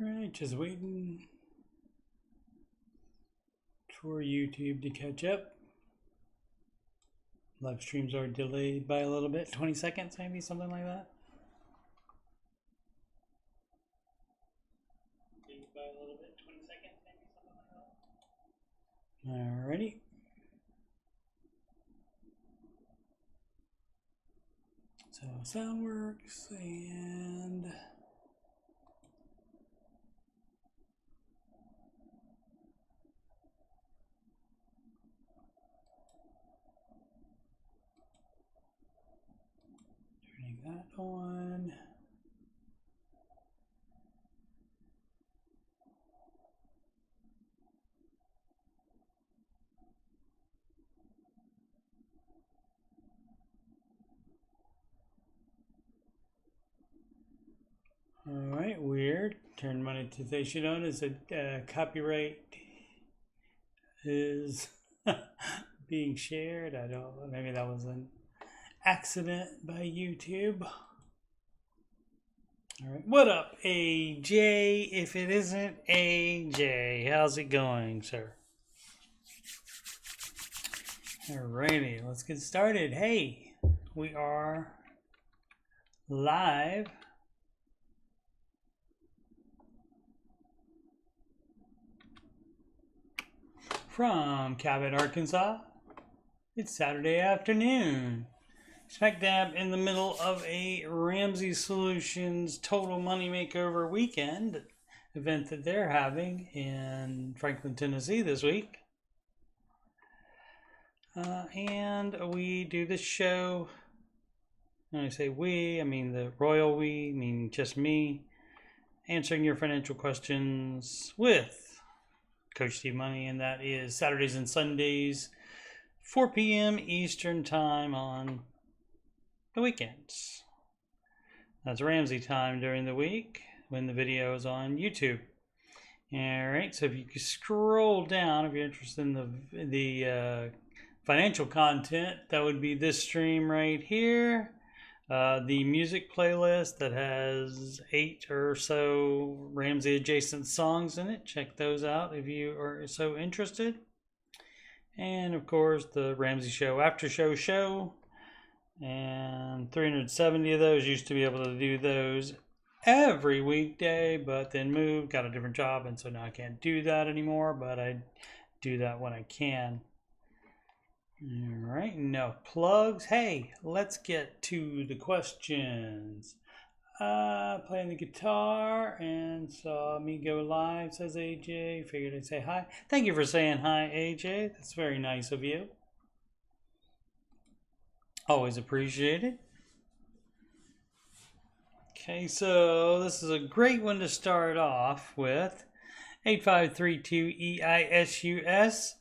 Right, just waiting for YouTube to catch up. Live streams are delayed by a little bit, 20 seconds maybe, something like that. Alrighty. So sound works and turning that on. All right, weird. Turn monetization on. Is it copyright is being shared? I don't know. Maybe that was an accident by YouTube. All right. What up, AJ? If it isn't AJ, how's it going, sir? Alrighty, let's get started. Hey, we are live. From Cabot, Arkansas. It's Saturday afternoon. Smack dab in the middle of a Ramsey Solutions Total Money Makeover weekend event that they're having in Franklin, Tennessee this week. And we do this show, when I say we, I mean the royal we, meaning just me, answering your financial questions with Coach Steve Money, and that is Saturdays and Sundays, 4 p.m. Eastern Time on the weekends. That's Ramsey time during the week when the video is on YouTube. All right, so if you could scroll down, if you're interested in the financial content, that would be this stream right here. The music playlist that has 8 or so Ramsey adjacent songs in it. Check those out if you are so interested. And of course the Ramsey Show after show. And 370 of those. Used to be able to do those every weekday, but then moved, got a different job, and so now I can't do that anymore, but I do that when I can. All right, no plugs. Hey, let's get to the questions. Playing the guitar and saw me go live, says AJ. Figured I'd say hi. Thank you for saying hi, AJ. That's very nice of you. Always appreciated. Okay, so this is a great one to start off with. 8532EISUS.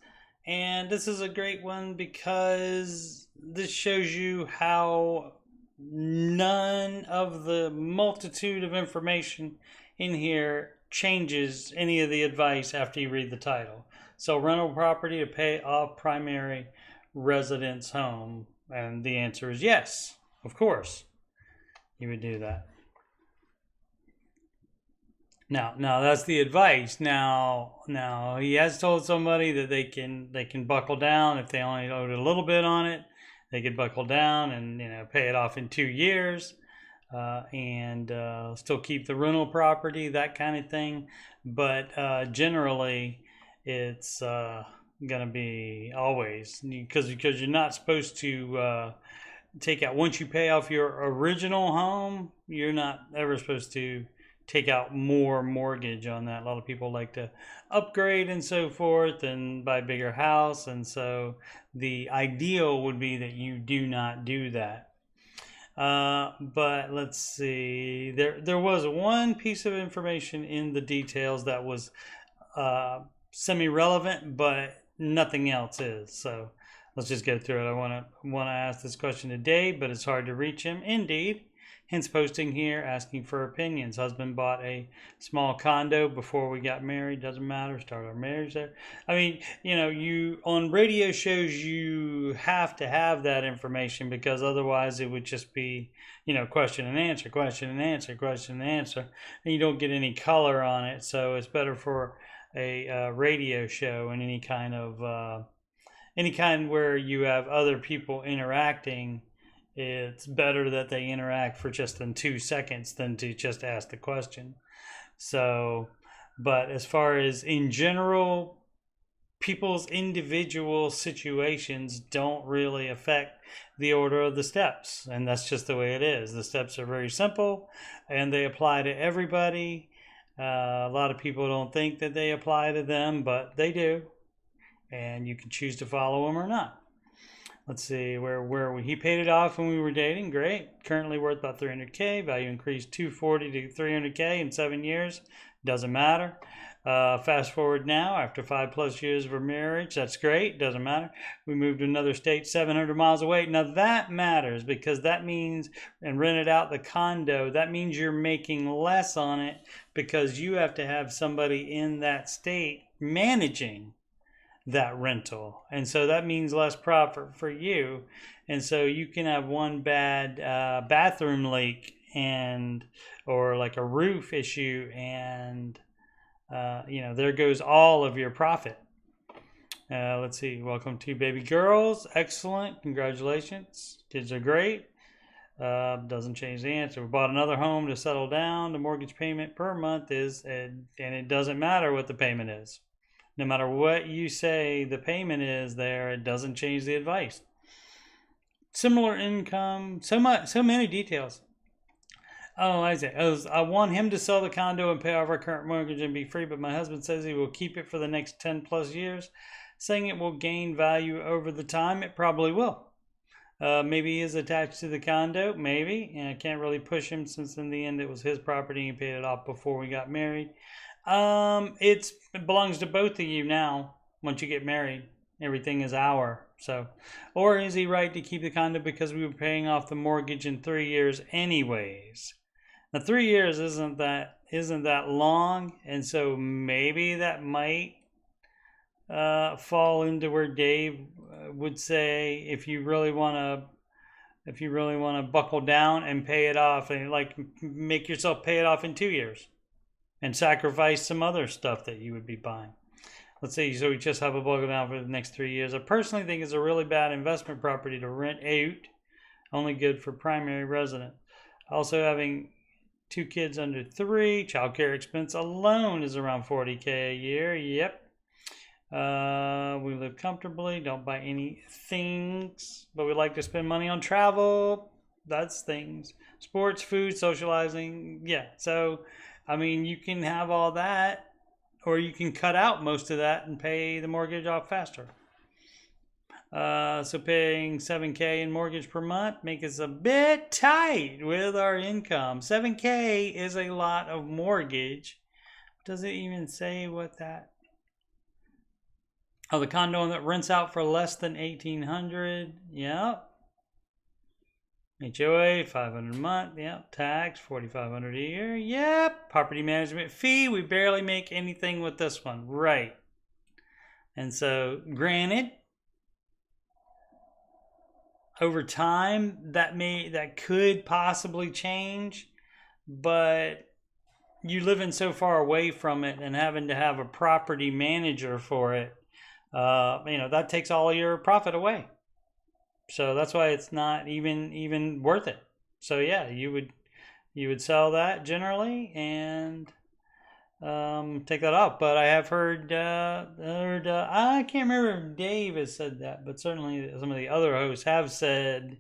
And this is a great one because this shows you how none of the multitude of information in here changes any of the advice after you read the title. So rental property to pay off primary residence home. And the answer is yes, of course, you would do that. Now that's the advice. Now he has told somebody that they can buckle down if they only owed a little bit on it. They could buckle down and pay it off in 2 years, and still keep the rental property, that kind of thing. But generally, it's gonna be always because you're not supposed to take out, once you pay off your original home, you're not ever supposed to take out more mortgage on that. A lot of people like to upgrade and so forth and buy a bigger house, and so the ideal would be that you do not do that. But let's see, there was one piece of information in the details that was semi-relevant, but nothing else is. So let's just go through it. I want to ask this question today, but it's hard to reach him. Indeed, Hence posting here, asking for opinions. Husband bought a small condo before we got married. Doesn't matter. Start our marriage there. I mean, you on radio shows, you have to have that information because otherwise it would just be, question and answer, question and answer, question and answer, and you don't get any color on it. So it's better for a radio show and any kind where you have other people interacting. It's better that they interact for just than 2 seconds than to just ask the question. So, but as far as in general, people's individual situations don't really affect the order of the steps. And that's just the way it is. The steps are very simple and they apply to everybody. A lot of people don't think that they apply to them, but they do. And you can choose to follow them or not. Let's see, where were we? He paid it off when we were dating. Great. Currently worth about $300K. Value increased $240 to $300K in 7 years. Doesn't matter. Fast forward now, after 5+ years of a marriage. That's great. Doesn't matter. We moved to another state 700 miles away. Now that matters because that means, and rented out the condo, that means you're making less on it because you have to have somebody in that state managing that rental, and so that means less profit for you. And so you can have one bad bathroom leak or like a roof issue, and there goes all of your profit. Let's see. Welcome to baby girls. Excellent. Congratulations. Kids are great. Doesn't change the answer. We bought another home to settle down. The mortgage payment per month is, and it doesn't matter what the payment is. No matter what you say the payment is there, it doesn't change the advice. Similar income, so many details. Oh, I want him to sell the condo and pay off our current mortgage and be free, but my husband says he will keep it for the next 10+ years, saying it will gain value over the time. It probably will. Maybe he is attached to the condo, maybe, and I can't really push him since in the end it was his property and he paid it off before we got married. It belongs to both of you now. Once you get married, everything is our. So, or is he right to keep the condo because we were paying off the mortgage in 3 years anyways? Now 3 years isn't that long, and so maybe that might fall into where Dave would say if you really want to buckle down and pay it off and like make yourself pay it off in 2 years. And sacrifice some other stuff that you would be buying. Let's say, so we just have a buckle down for the next 3 years. I personally think it's a really bad investment property to rent out. Only good for primary resident. Also having 2 kids under 3. Childcare expense alone is around $40K a year. Yep. We live comfortably. Don't buy any things. But we like to spend money on travel. That's things. Sports, food, socializing. Yeah. So I mean, you can have all that, or you can cut out most of that and pay the mortgage off faster. So paying $7K in mortgage per month makes us a bit tight with our income. $7K is a lot of mortgage. Does it even say what that? Oh, the condo that rents out for less than $1,800. Yep. HOA, $500 a month. Yep. Tax, $4,500 a year. Yep. Property management fee. We barely make anything with this one. Right. And so, granted, over time, that could possibly change, but you living so far away from it and having to have a property manager for it, that takes all your profit away. So that's why it's not even worth it. So yeah, you would sell that generally and take that off. But I have heard I can't remember if Dave has said that, but certainly some of the other hosts have said,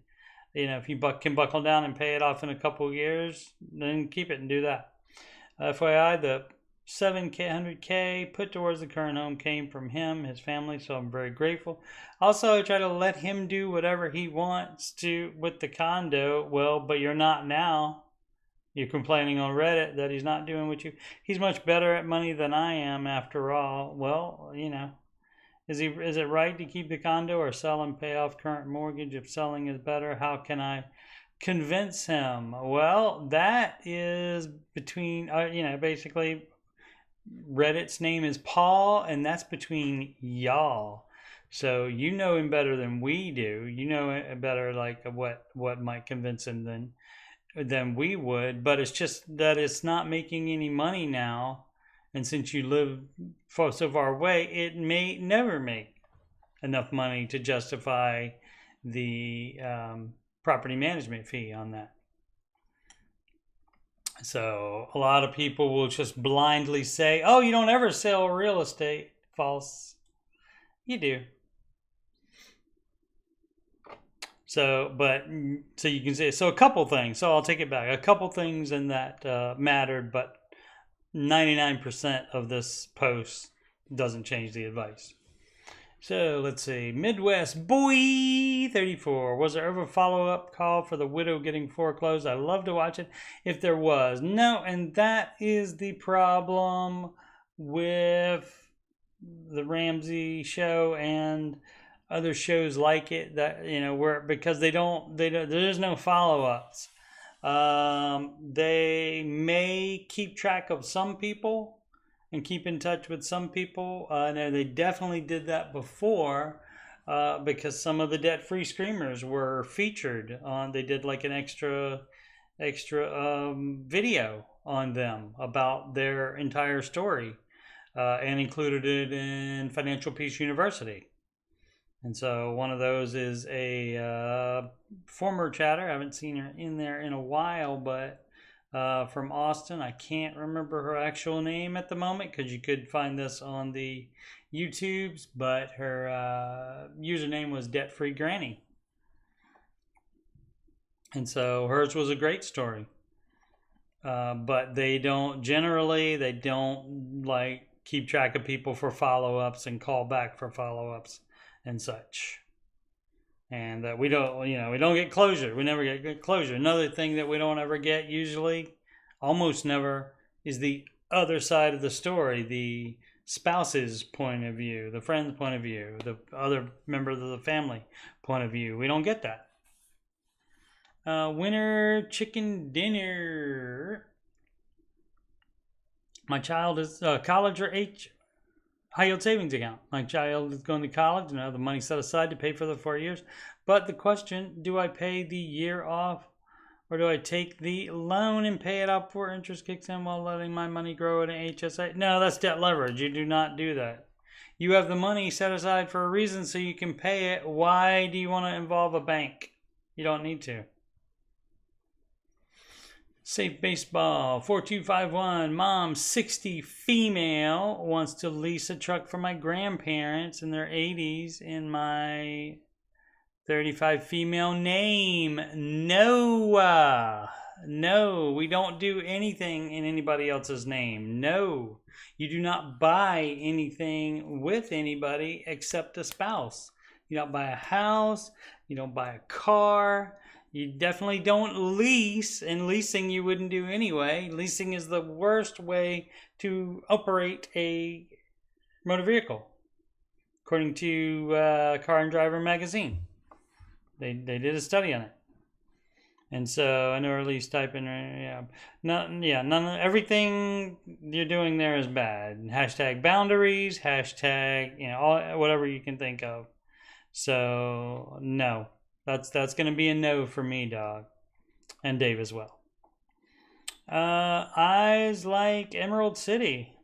if you can buckle down and pay it off in a couple of years, then keep it and do that. FYI, the $700K put towards the current home came from him, his family, so I'm very grateful. Also, I try to let him do whatever he wants to with the condo. Well, but you're not now. You're complaining on Reddit that he's not doing what you... He's much better at money than I am, after all. Well, is it right to keep the condo or sell and pay off current mortgage? If selling is better, how can I convince him? Well, that is between, basically Reddit's name is Paul, and that's between y'all. So you know him better than we do. You know better, like what might convince him than we would. But it's just that it's not making any money now, and since you live so far away, it may never make enough money to justify the property management fee on that. So a lot of people will just blindly say, "Oh, you don't ever sell real estate." False. You do. So you can say, so a couple things. So I'll take it back. A couple things in that mattered, but 99% of this post doesn't change the advice. So let's see. Midwest Boy 34. Was there ever a follow-up call for the widow getting foreclosed? I'd love to watch it if there was. No, and that is the problem with the Ramsey show and other shows like it, that where, because they don't there's no follow-ups. They may keep track of some people and keep in touch with some people. No, they definitely did that before, because some of the debt-free screamers were featured on. They did like an extra video on them about their entire story, and included it in Financial Peace University. And so one of those is a former chatter. I haven't seen her in there in a while, but from Austin. I can't remember her actual name at the moment, because you could find this on the YouTubes, but her username was Debt Free Granny. And so hers was a great story. But they don't like keep track of people for follow-ups and call back for follow-ups and such. And we don't get closure. We never get closure. Another thing that we don't ever get, usually, almost never, is the other side of the story, the spouse's point of view, the friend's point of view, the other members of the family point of view. We don't get that. Winter chicken dinner. My child is college or high yield savings account. My child is going to college and I have the money set aside to pay for the 4 years. But the question, do I pay the year off, or do I take the loan and pay it off before interest kicks in while letting my money grow at an HSA? No, that's debt leverage. You do not do that. You have the money set aside for a reason so you can pay it. Why do you want to involve a bank? You don't need to. Safe Baseball 4251. Mom, 60, female, wants to lease a truck for my grandparents in their 80s in my 35 female name. No, we don't do anything in anybody else's name. No, you do not buy anything with anybody except a spouse. You don't buy a house. You don't buy a car. You definitely don't lease, and leasing you wouldn't do anyway. Leasing is the worst way to operate a motor vehicle, according to Car and Driver magazine. They did a study on it. And so I know, or at least type in, none of everything you're doing there is bad. Hashtag boundaries, hashtag, whatever you can think of. So no. That's going to be a no for me, dog. And Dave as well. Eyes like Emerald City.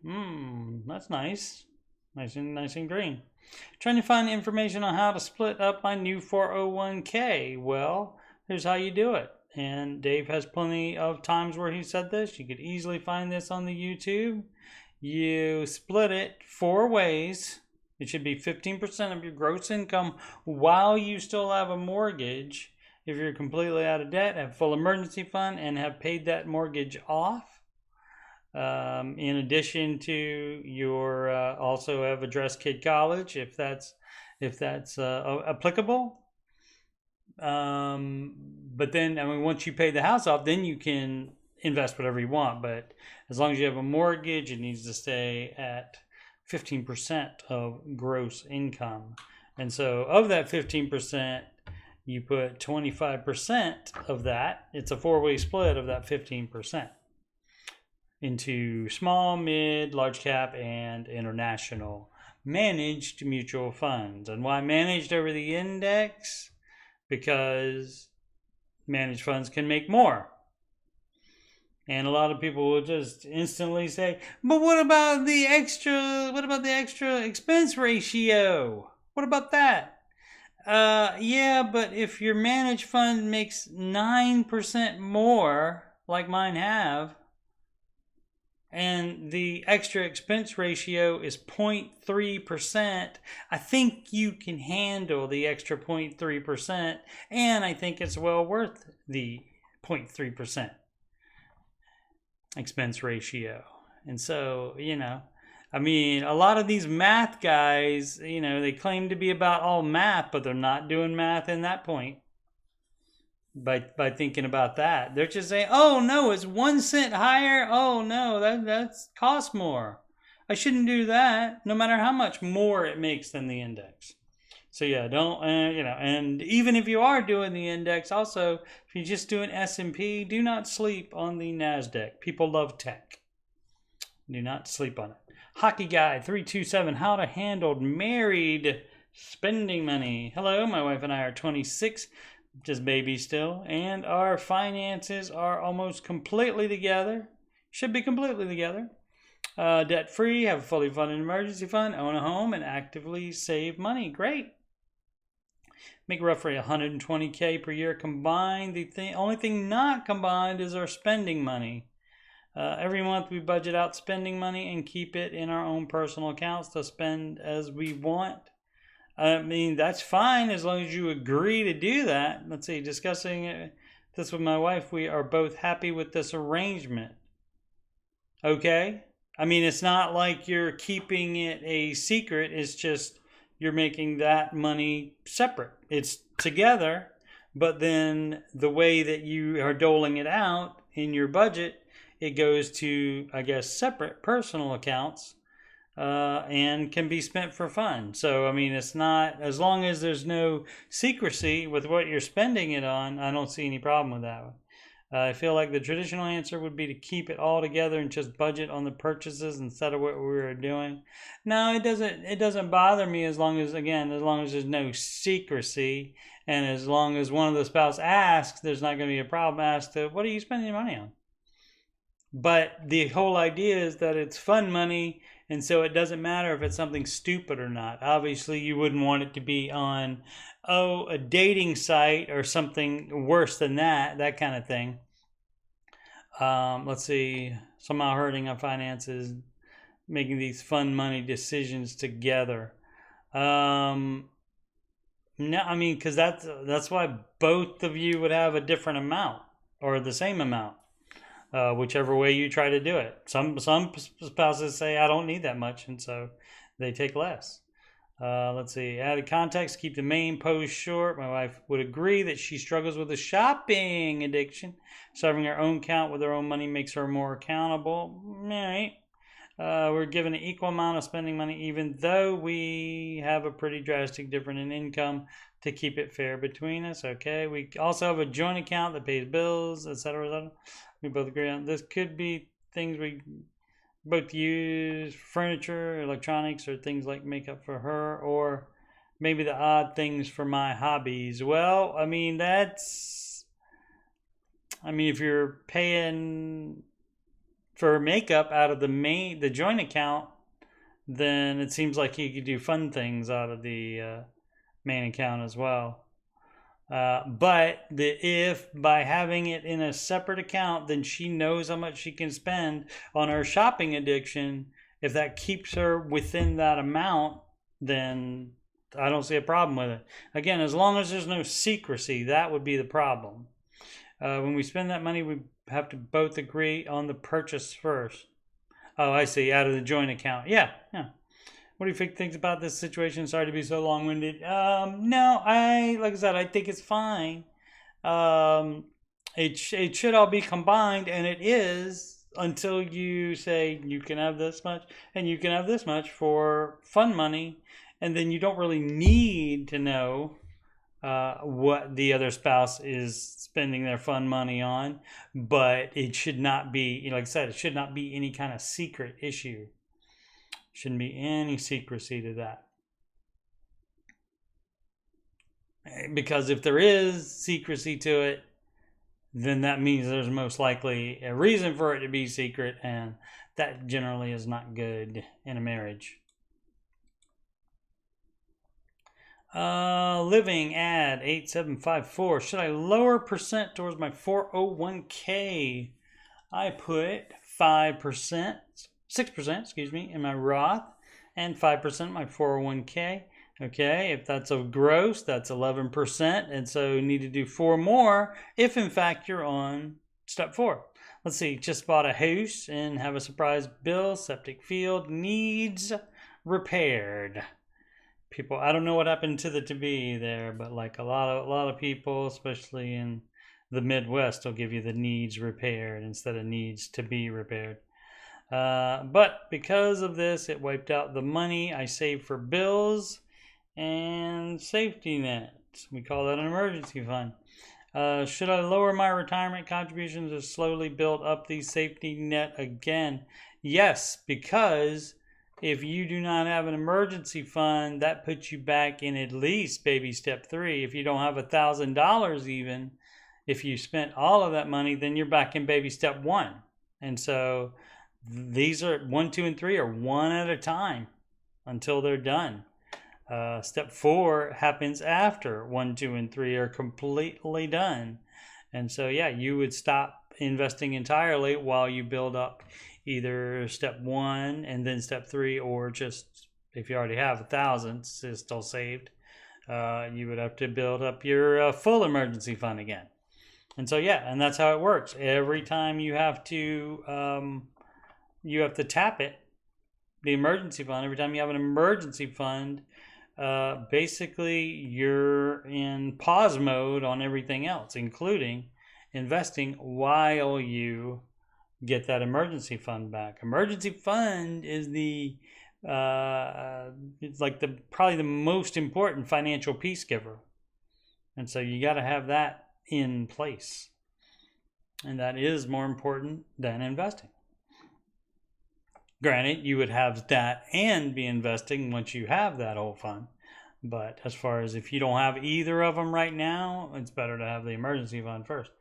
That's nice. Nice and green. Trying to find information on how to split up my new 401k. Well, here's how you do it. And Dave has plenty of times where he said this. You could easily find this on the YouTube. You split it 4 ways. It should be 15% of your gross income while you still have a mortgage. If you're completely out of debt, have full emergency fund, and have paid that mortgage off. In addition to your also have addressed kid college if that's applicable. But then, once you pay the house off, then you can invest whatever you want. But as long as you have a mortgage, it needs to stay at 15% of gross income. And so of that 15%, you put 25% of that. It's a four-way split of that 15% into small, mid, large cap, and international managed mutual funds. And why managed over the index? Because managed funds can make more. And a lot of people will just instantly say, but what about the extra expense ratio? What about that? Yeah, but if your managed fund makes 9% more, like mine have, and the extra expense ratio is 0.3%, I think you can handle the extra 0.3%, and I think it's well worth the 0.3% expense ratio. And so, I mean, a lot of these math guys, they claim to be about all math, but they're not doing math in that point. By thinking about that, they're just saying, "Oh no, it's 1 cent higher. Oh no, that's cost more. I shouldn't do that, no matter how much more it makes than the index." So yeah, don't and even if you are doing the index, also if you're just doing S&P, do not sleep on the Nasdaq. People love tech. Do not sleep on it. Hockey Guy 327, how to handle married spending money. Hello, my wife and I are 26. Just baby still, and our finances are almost completely together. Should be completely together. Debt free, have a fully funded emergency fund, own a home, and actively save money. Great. Make roughly $120K per year combined. The only thing not combined is our spending money. Every month we budget out spending money and keep it in our own personal accounts to spend as we want. I mean, that's fine as long as you agree to do that. Let's see, discussing this with my wife, we are both happy with this arrangement. Okay? I mean, it's not like you're keeping it a secret. It's just you're making that money separate. It's together, but then the way that you are doling it out in your budget, it goes to, I guess, separate personal accounts. And can be spent for fun. So, I mean, it's not, as long as there's no secrecy with what you're spending it on, I don't see any problem with that one. I feel like the traditional answer would be to keep it all together and just budget on the purchases instead of what we were doing. No, it doesn't bother me as long as there's no secrecy, and as long as one of the spouse asks, there's not going to be a problem as to what are you spending your money on. But the whole idea is that it's fun money, and so it doesn't matter if it's something stupid or not. Obviously, you wouldn't want it to be on, a dating site or something worse than that kind of thing. Let's see, somehow hurting our finances, making these fun money decisions together. No, I mean, because that's why both of you would have a different amount or the same amount. Whichever way you try to do it. Some spouses say, I don't need that much, and so they take less. Let's see. Added context, keep the main post short. My wife would agree that she struggles with a shopping addiction. Serving her own account with her own money makes her more accountable. All right. We're given an equal amount of spending money, even though we have a pretty drastic difference in income to keep it fair between us. Okay. We also have a joint account that pays bills, etc., etc. We both agree on this. Could be things we both use, furniture, electronics, or things like makeup for her, or maybe the odd things for my hobbies. Well, I mean, if you're paying for makeup out of the joint account, then it seems like you could do fun things out of the main account as well. But if by having it in a separate account, then she knows how much she can spend on her shopping addiction. If that keeps her within that amount, then I don't see a problem with it. Again, as long as there's no secrecy, that would be the problem. When we spend that money, we have to both agree on the purchase first. Oh, I see. Out of the joint account. Yeah. What do you think about this situation? Sorry to be so long-winded. No, like I said, I think it's fine. It should all be combined, and it is until you say you can have this much and you can have this much for fun money, and then you don't really need to know what the other spouse is spending their fun money on, but it should not be, like I said, it should not be any kind of secret issue. Shouldn't be any secrecy to that. Because if there is secrecy to it, then that means there's most likely a reason for it to be secret, and that generally is not good in a marriage. Living ad 8754. Should I lower percent towards my 401k? I put 5%, 6%, excuse me, in my Roth and 5% in my 401k. Okay, if that's a gross, that's 11%. And so you need to do 4 more if in fact you're on step 4. Let's see, just bought a house and have a surprise bill. Septic field needs repaired. People, I don't know what happened to the to be there, but like a lot of people, especially in the Midwest, will give you the needs repaired instead of needs to be repaired. But because of this, it wiped out the money I saved for bills and safety net. We call that an emergency fund. Should I lower my retirement contributions or slowly build up the safety net again? Yes, because if you do not have an emergency fund, that puts you back in at least baby step 3. If you don't have $1,000 even, if you spent all of that money, then you're back in baby step 1. And so these are 1, 2, and 3 are one at a time until they're done. Step 4 happens after 1, 2, and 3 are completely done. And so, yeah, you would stop investing entirely while you build up either step 1 and then step 3, or just if you already have 1,000 is still saved, you would have to build up your full emergency fund again. And so, yeah, and that's how it works. Every time you have to tap it, the emergency fund. Every time you have an emergency fund, basically you're in pause mode on everything else, including investing while you get that emergency fund back. Emergency fund is the it's like probably the most important financial peace giver, and so you got to have that in place, and that is more important than investing. Granted, you would have that and be investing once you have that whole fund. But as far as if you don't have either of them right now, it's better to have the emergency fund first.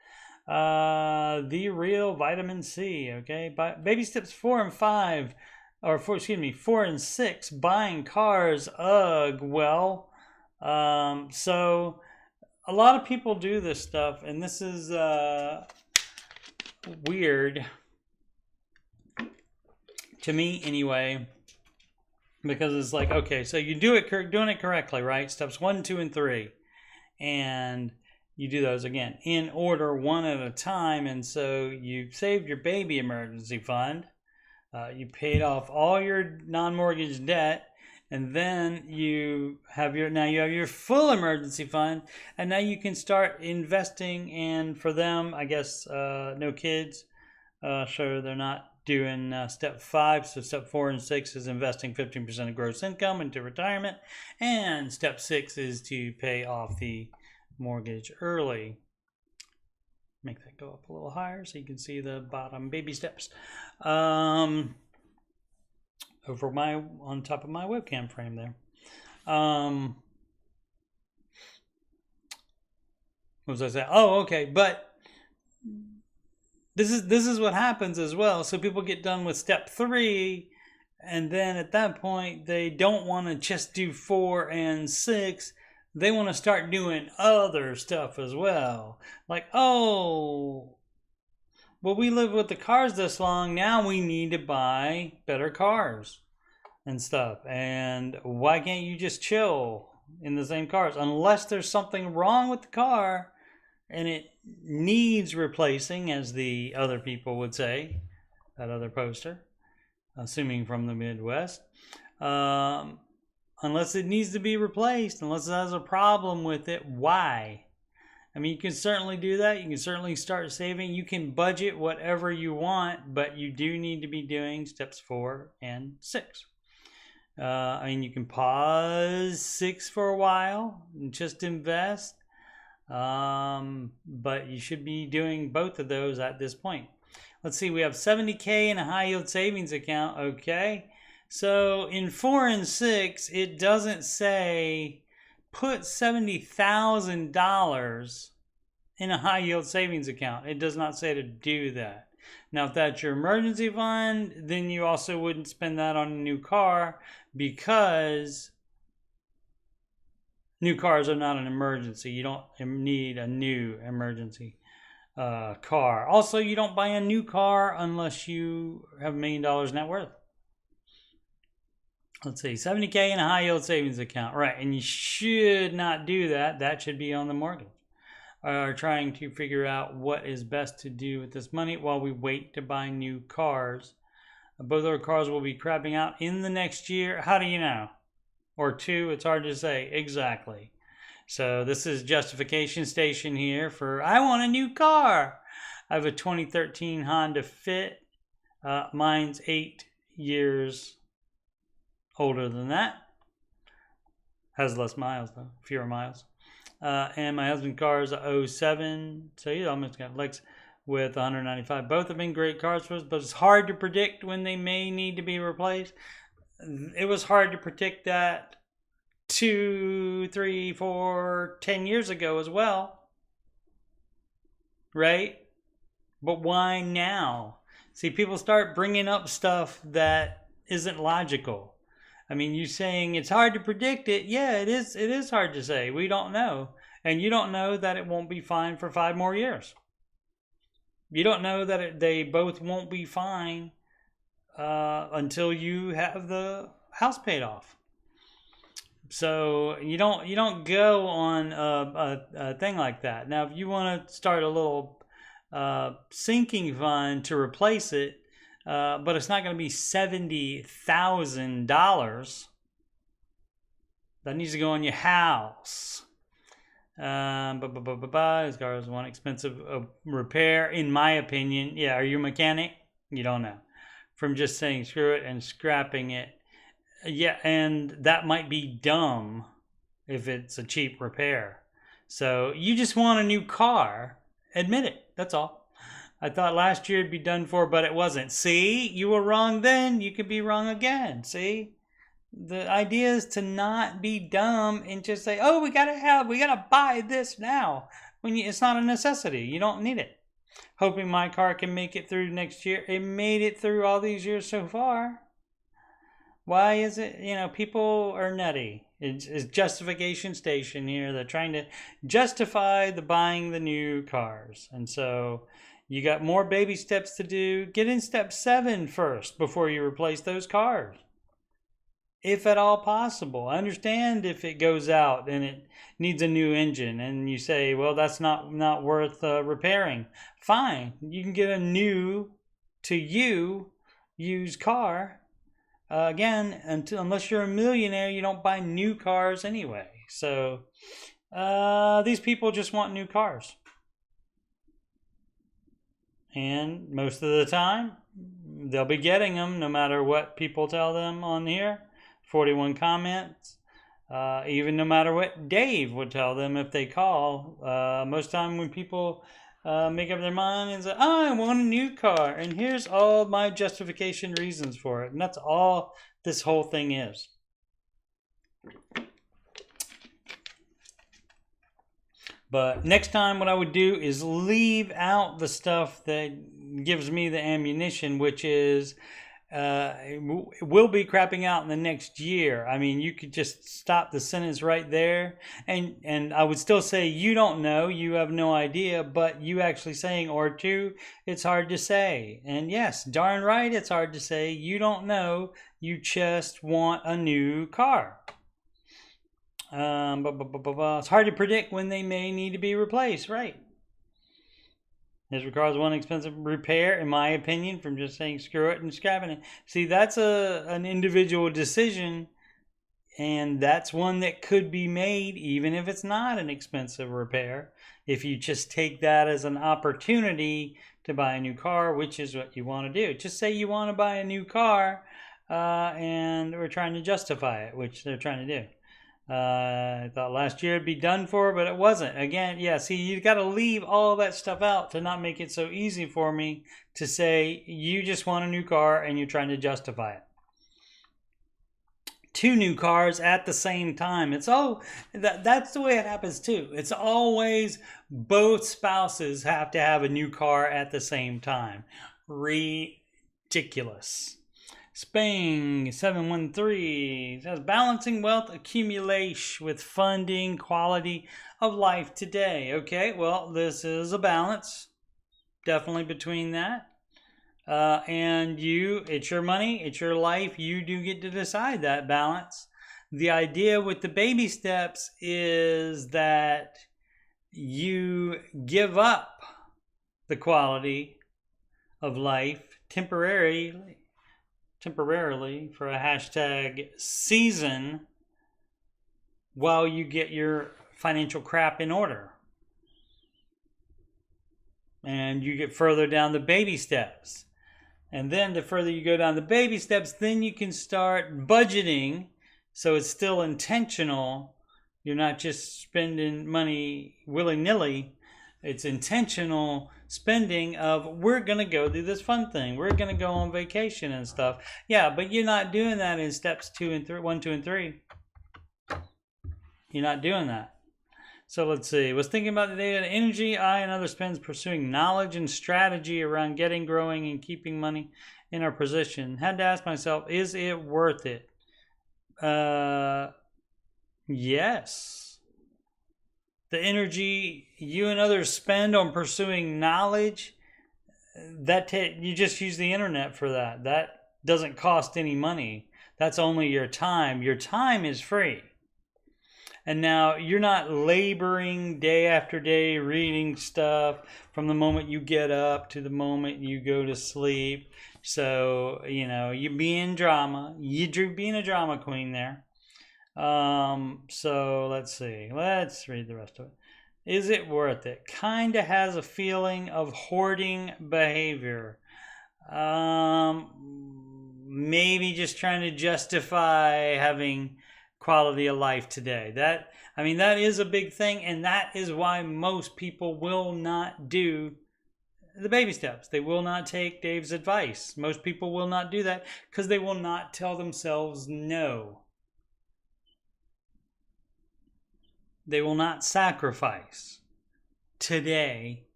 The real vitamin C, okay? Baby steps 4 and 5, or 4 and 6, buying cars, ugh, well. So a lot of people do this stuff, and this is weird. To me, anyway, because it's like, okay, so you doing it correctly, right? Steps 1, 2, and 3, and you do those again in order, one at a time. And so you saved your baby emergency fund, you paid off all your non-mortgage debt, and then you have your full emergency fund, and now you can start investing. And for them, I guess no kids, so they're not doing step 5. So step 4 and 6 is investing 15% of gross income into retirement, and step 6 is to pay off the mortgage early. Make that go up a little higher so you can see the bottom baby steps on top of my webcam frame there. What was I saying? Oh, okay, but this is what happens as well. So people get done with step 3, and then at that point they don't want to just do 4 and 6. They want to start doing other stuff as well. Like, oh, well, we lived with the cars this long. Now we need to buy better cars and stuff. And why can't you just chill in the same cars? Unless there's something wrong with the car and it needs replacing, as the other people would say, that other poster, assuming from the Midwest. Unless it needs to be replaced, unless it has a problem with it, why? I mean, you can certainly do that. You can certainly start saving. You can budget whatever you want, but you do need to be doing steps 4 and 6. I mean, you can pause 6 for a while and just invest. But you should be doing both of those at this point. Let's see, we have 70K in a high yield savings account. Okay. So in 4 and 6, it doesn't say put $70,000 in a high yield savings account. It does not say to do that. Now, if that's your emergency fund, then you also wouldn't spend that on a new car, because new cars are not an emergency. You don't need a new emergency car. Also, you don't buy a new car unless you have $1 million net worth. Let's see, 70K in a high yield savings account. Right, and you should not do that. That should be on the mortgage. Are trying to figure out what is best to do with this money while we wait to buy new cars. Both our cars will be crapping out in the next year. How do you know? Or 2, it's hard to say exactly. So this is justification station here for, I want a new car. I have a 2013 Honda Fit. Mine's 8 years older than that. Has less miles though, fewer miles. And my husband's car is a 07, so he's almost got legs, with 195. Both have been great cars for us, but it's hard to predict when they may need to be replaced. It was hard to predict that 2, 3, 4, 10 years ago as well, right? But why now? See, people start bringing up stuff that isn't logical. I mean, you saying it's hard to predict it. Yeah, it is. It is hard to say. We don't know. And you don't know that it won't be fine for 5 more years. You don't know that they both won't be fine until you have the house paid off. So you don't go on a thing like that. Now, if you want to start a little sinking fund to replace it, but it's not going to be $70,000. That needs to go on your house. His car is one expensive repair, in my opinion. Yeah, are you a mechanic? You don't know. From just saying screw it and scrapping it. Yeah, and that might be dumb if it's a cheap repair. So you just want a new car. Admit it. That's all. I thought last year it'd be done for, but it wasn't. See, you were wrong then. You could be wrong again. See, the idea is to not be dumb and just say, "Oh, we gotta buy this now." When it's not a necessity, you don't need it. Hoping my car can make it through next year. It made it through all these years so far. Why is it? People are nutty. It's justification station here. They're trying to justify buying the new cars, and so. You got more baby steps to do. Get in step 7 first before you replace those cars, if at all possible. I understand if it goes out and it needs a new engine and you say, well, that's not worth repairing. Fine. You can get a new to you used car. Again, unless you're a millionaire, you don't buy new cars anyway. So these people just want new cars. And most of the time, they'll be getting them no matter what people tell them on here. 41 comments. Even no matter what Dave would tell them if they call. Most time when people make up their mind and say, I want a new car. And here's all my justification reasons for it. And that's all this whole thing is. But next time what I would do is leave out the stuff that gives me the ammunition, which is will be crapping out in the next year. I mean, you could just stop the sentence right there. And I would still say you don't know, you have no idea, but you actually saying or 2, it's hard to say. And yes, darn right it's hard to say. You don't know, you just want a new car. It's hard to predict when they may need to be replaced, right? This requires one expensive repair, in my opinion, from just saying screw it and scrapping it. See, that's an individual decision, and that's one that could be made even if it's not an expensive repair. If you just take that as an opportunity to buy a new car, which is what you want to do. Just say you want to buy a new car. and we're trying to justify it, which they're trying to do. I thought last year it'd be done for, but it wasn't. Again, yeah, see, you got to leave all that stuff out to not make it so easy for me to say you just want a new car and you're trying to justify it. 2 new cars at the same time. It's all that's the way it happens too. It's always both spouses have to have a new car at the same time. Ridiculous. Spang 713 says balancing wealth accumulation with funding quality of life today. Okay, well, this is a balance definitely between that. And it's your money, it's your life. You do get to decide that balance. The idea with the baby steps is that you give up the quality of life temporarily for a hashtag season while you get your financial crap in order. And you get further down the baby steps. And then the further you go down the baby steps, then you can start budgeting. So it's still intentional. You're not just spending money willy-nilly. It's intentional spending of, we're going to go do this fun thing. We're going to go on vacation and stuff. Yeah, but you're not doing that in steps 1, 2, and 3. You're not doing that. So let's see. Was thinking about the data, energy, and other spends pursuing knowledge and strategy around getting, growing, and keeping money in our position. Had to ask myself, is it worth it? Yes. The energy you and others spend on pursuing knowledge, you just use the internet for that. That doesn't cost any money. That's only your time. Your time is free. And now you're not laboring day after day reading stuff from the moment you get up to the moment you go to sleep. So, you being drama. You're being a drama queen there. So let's see. Let's read the rest of it. Is it worth it? Kind of has a feeling of hoarding behavior. Maybe just trying to justify having quality of life today. That is a big thing, and that is why most people will not do the baby steps. They will not take Dave's advice. Most people will not do that because they will not tell themselves no. They will not sacrifice today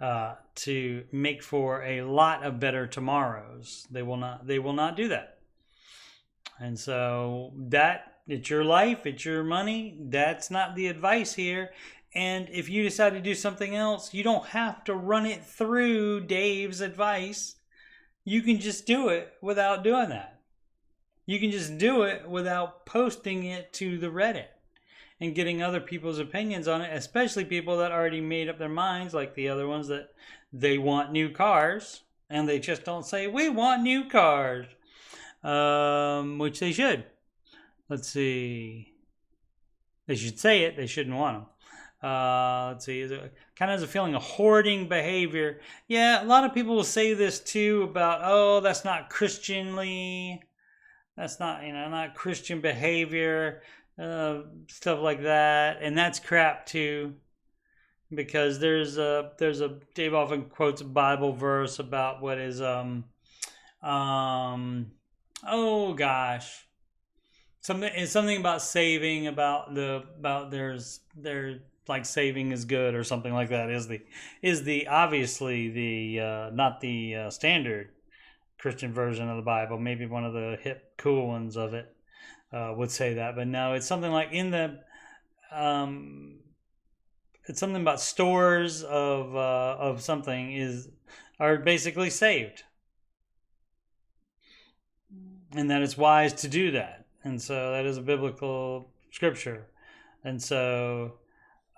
to make for a lot of better tomorrows. They will not do that. And so it's your life, it's your money. That's not the advice here. And if you decide to do something else, you don't have to run it through Dave's advice. You can just do it without doing that. You can just do it without posting it to the Reddit and getting other people's opinions on it, especially people that already made up their minds, like the other ones that they want new cars, and they just don't say, we want new cars, which they should. Let's see. They should say it. They shouldn't want them. Let's see. It kind of has a feeling of hoarding behavior. Yeah, a lot of people will say this too about, that's not Christianly. That's not, not Christian behavior. Stuff like that. And that's crap too. Because there's a Dave often quotes a Bible verse about what is, something about saving, like saving is good or something like that is the obviously the not the standard Christian version of the Bible. Maybe one of the hip cool ones of it would say that, but no, it's something like it's something about stores of something are basically saved, and that it's wise to do that. And so that is a biblical scripture. And so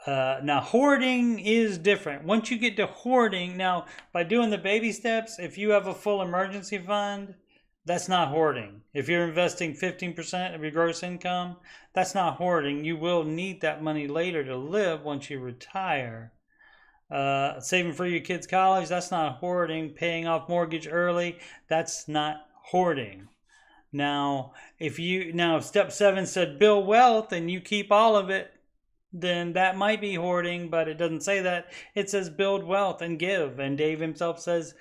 now hoarding is different. Once you get to hoarding, now by doing the baby steps, if you have a full emergency fund, that's not hoarding. If you're investing 15% of your gross income, that's not hoarding. You will need that money later to live once you retire. Saving for your kids' college, that's not hoarding. Paying off mortgage early, that's not hoarding. Now, if step 7 said build wealth and you keep all of it, then that might be hoarding, but it doesn't say that. It says build wealth and give. And Dave himself says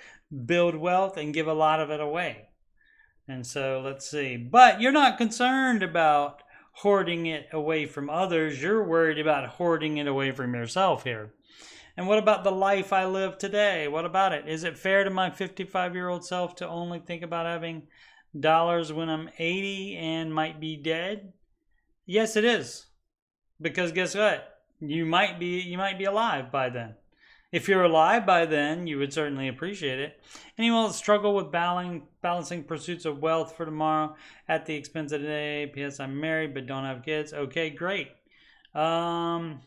build wealth and give a lot of it away. And so let's see. But you're not concerned about hoarding it away from others. You're worried about hoarding it away from yourself here. And what about the life I live today? What about it? Is it fair to my 55-year-old self to only think about having dollars when I'm 80 and might be dead? Yes, it is. Because guess what? You might be alive by then. If you're alive by then, you would certainly appreciate it. Anyone struggle with balancing pursuits of wealth for tomorrow at the expense of today? P.S. I'm married but don't have kids. Okay, great. No,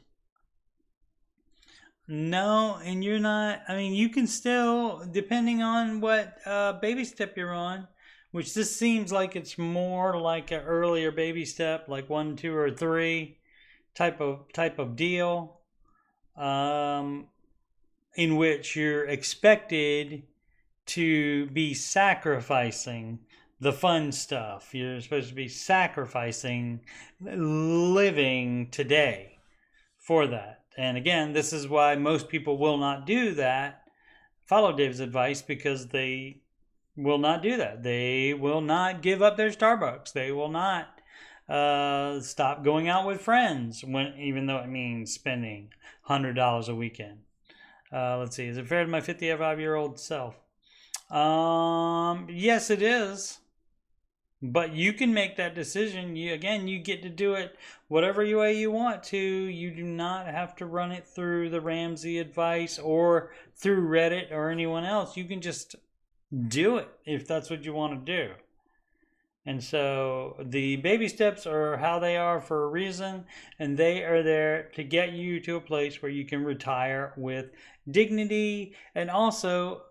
and you're not. I mean, you can still, depending on what baby step you're on, which this seems like it's more like an earlier baby step, like 1, 2, or 3 type of deal, in which you're expected to be sacrificing the fun stuff. You're supposed to be sacrificing living today for that. And again, this is why most people will not do that, follow Dave's advice, because they will not do that. They will not give up their Starbucks. They will not stop going out with friends, even though it means spending $100 a weekend. Let's see. Is it fair to my 55-year-old self? Yes, it is. But you can make that decision. You get to do it whatever way you want to. You do not have to run it through the Ramsey advice or through Reddit or anyone else. You can just do it if that's what you want to do. And so the baby steps are how they are for a reason, and they are there to get you to a place where you can retire with dignity. And also,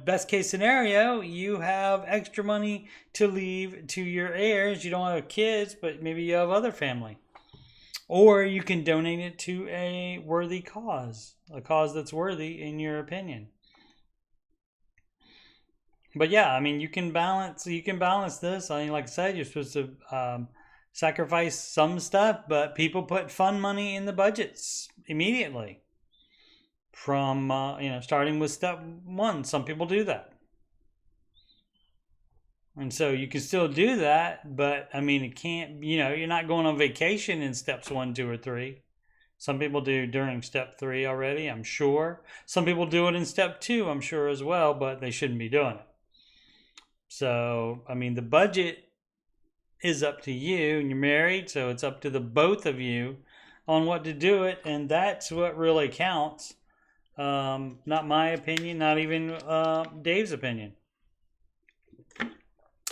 best case scenario, you have extra money to leave to your heirs. You don't have kids, but maybe you have other family. Or you can donate it to a worthy cause, a cause that's worthy in your opinion. But yeah, I mean, you can balance this. I mean, like I said, you're supposed to sacrifice some stuff, but people put fun money in the budgets immediately. From, starting with step 1. Some people do that. And so you can still do that, but I mean, it can't, you're not going on vacation in steps 1, 2, or 3. Some people do during step 3 already, I'm sure. Some people do it in step 2, I'm sure as well, but they shouldn't be doing it. So, I mean, the budget is up to you, and you're married, so it's up to the both of you on what to do it, and that's what really counts. Not my opinion, not even Dave's opinion.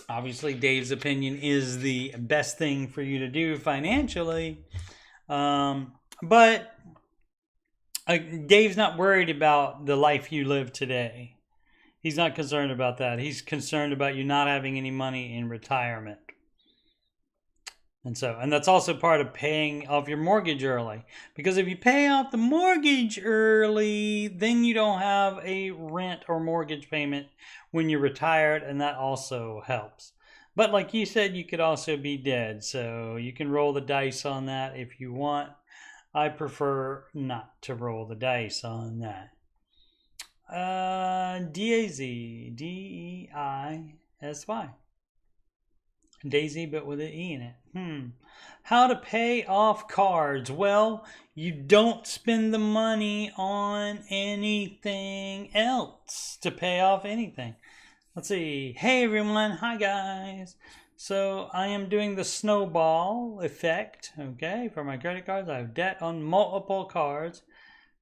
Obviously, Dave's opinion is the best thing for you to do financially, but Dave's not worried about the life you live today. He's not concerned about that. He's concerned about you not having any money in retirement. And that's also part of paying off your mortgage early. Because if you pay off the mortgage early, then you don't have a rent or mortgage payment when you're retired, and that also helps. But like you said, you could also be dead. So you can roll the dice on that if you want. I prefer not to roll the dice on that. Daisy, Deisy. Daisy, but with an E in it. How to pay off cards? Well, you don't spend the money on anything else to pay off anything. Let's see. Hey everyone. Hi guys. So I am doing the snowball effect. Okay, for my credit cards, I have debt on multiple cards.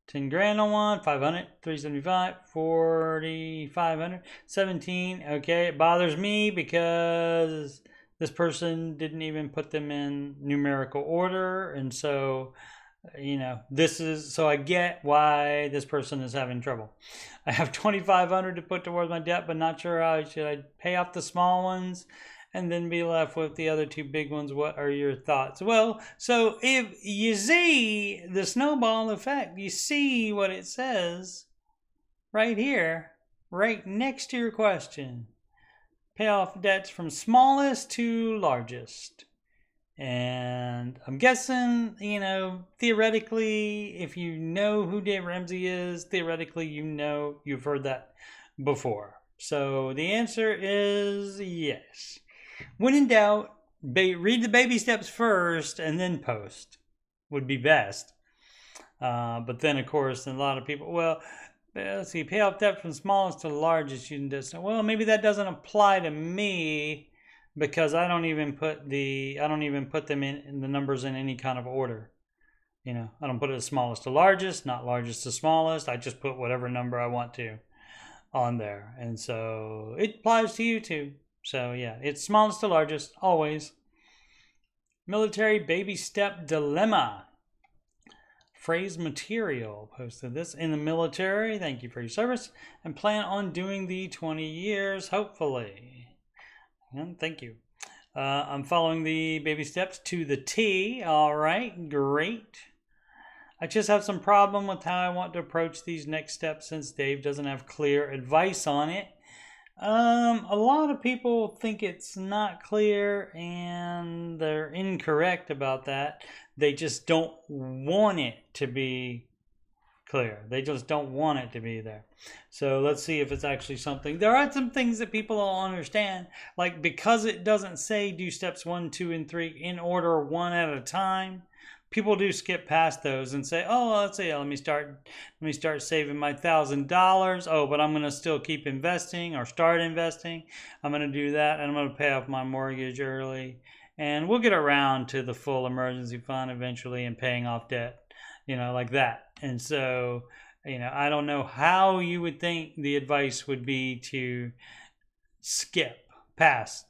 10 grand on one, 500, 375, 4,500, 17. Okay, it bothers me because this person didn't even put them in numerical order. And so, so I get why this person is having trouble. I have 2,500 to put towards my debt, but not sure how should I pay off the small ones and then be left with the other 2 big ones. What are your thoughts? Well, so if you see the snowball effect, you see what it says right here, right next to your question. Pay off debts from smallest to largest. And I'm guessing, theoretically, if you know who Dave Ramsey is, theoretically, you've heard that before. So the answer is yes. When in doubt, read the baby steps first and then post would be best. But then, of course, a lot of people, let's see, pay off debt from smallest to largest using distance. Well, maybe that doesn't apply to me because I don't even put them in the numbers in any kind of order. I don't put it as smallest to largest, not largest to smallest. I just put whatever number I want to on there. And so it applies to you too. So yeah, it's smallest to largest, always. Military baby step dilemma. Phrase material. Posted this in the military. Thank you for your service. And plan on doing the 20 years, hopefully. And thank you. I'm following the baby steps to the T. All right, great. I just have some problem with how I want to approach these next steps since Dave doesn't have clear advice on it. A lot of people think it's not clear and they're incorrect about that. They just don't want it to be clear. They just don't want it to be there. So let's see if it's actually something. There are some things that people don't understand, like because it doesn't say do steps 1, 2, and 3 in order one at a time. People do skip past those and say, "Oh, let's see. Let me start saving my $1,000. Oh, but I'm going to still keep investing or start investing. I'm going to do that, and I'm going to pay off my mortgage early, and we'll get around to the full emergency fund eventually and paying off debt, like that." And so, I don't know how you would think the advice would be to skip past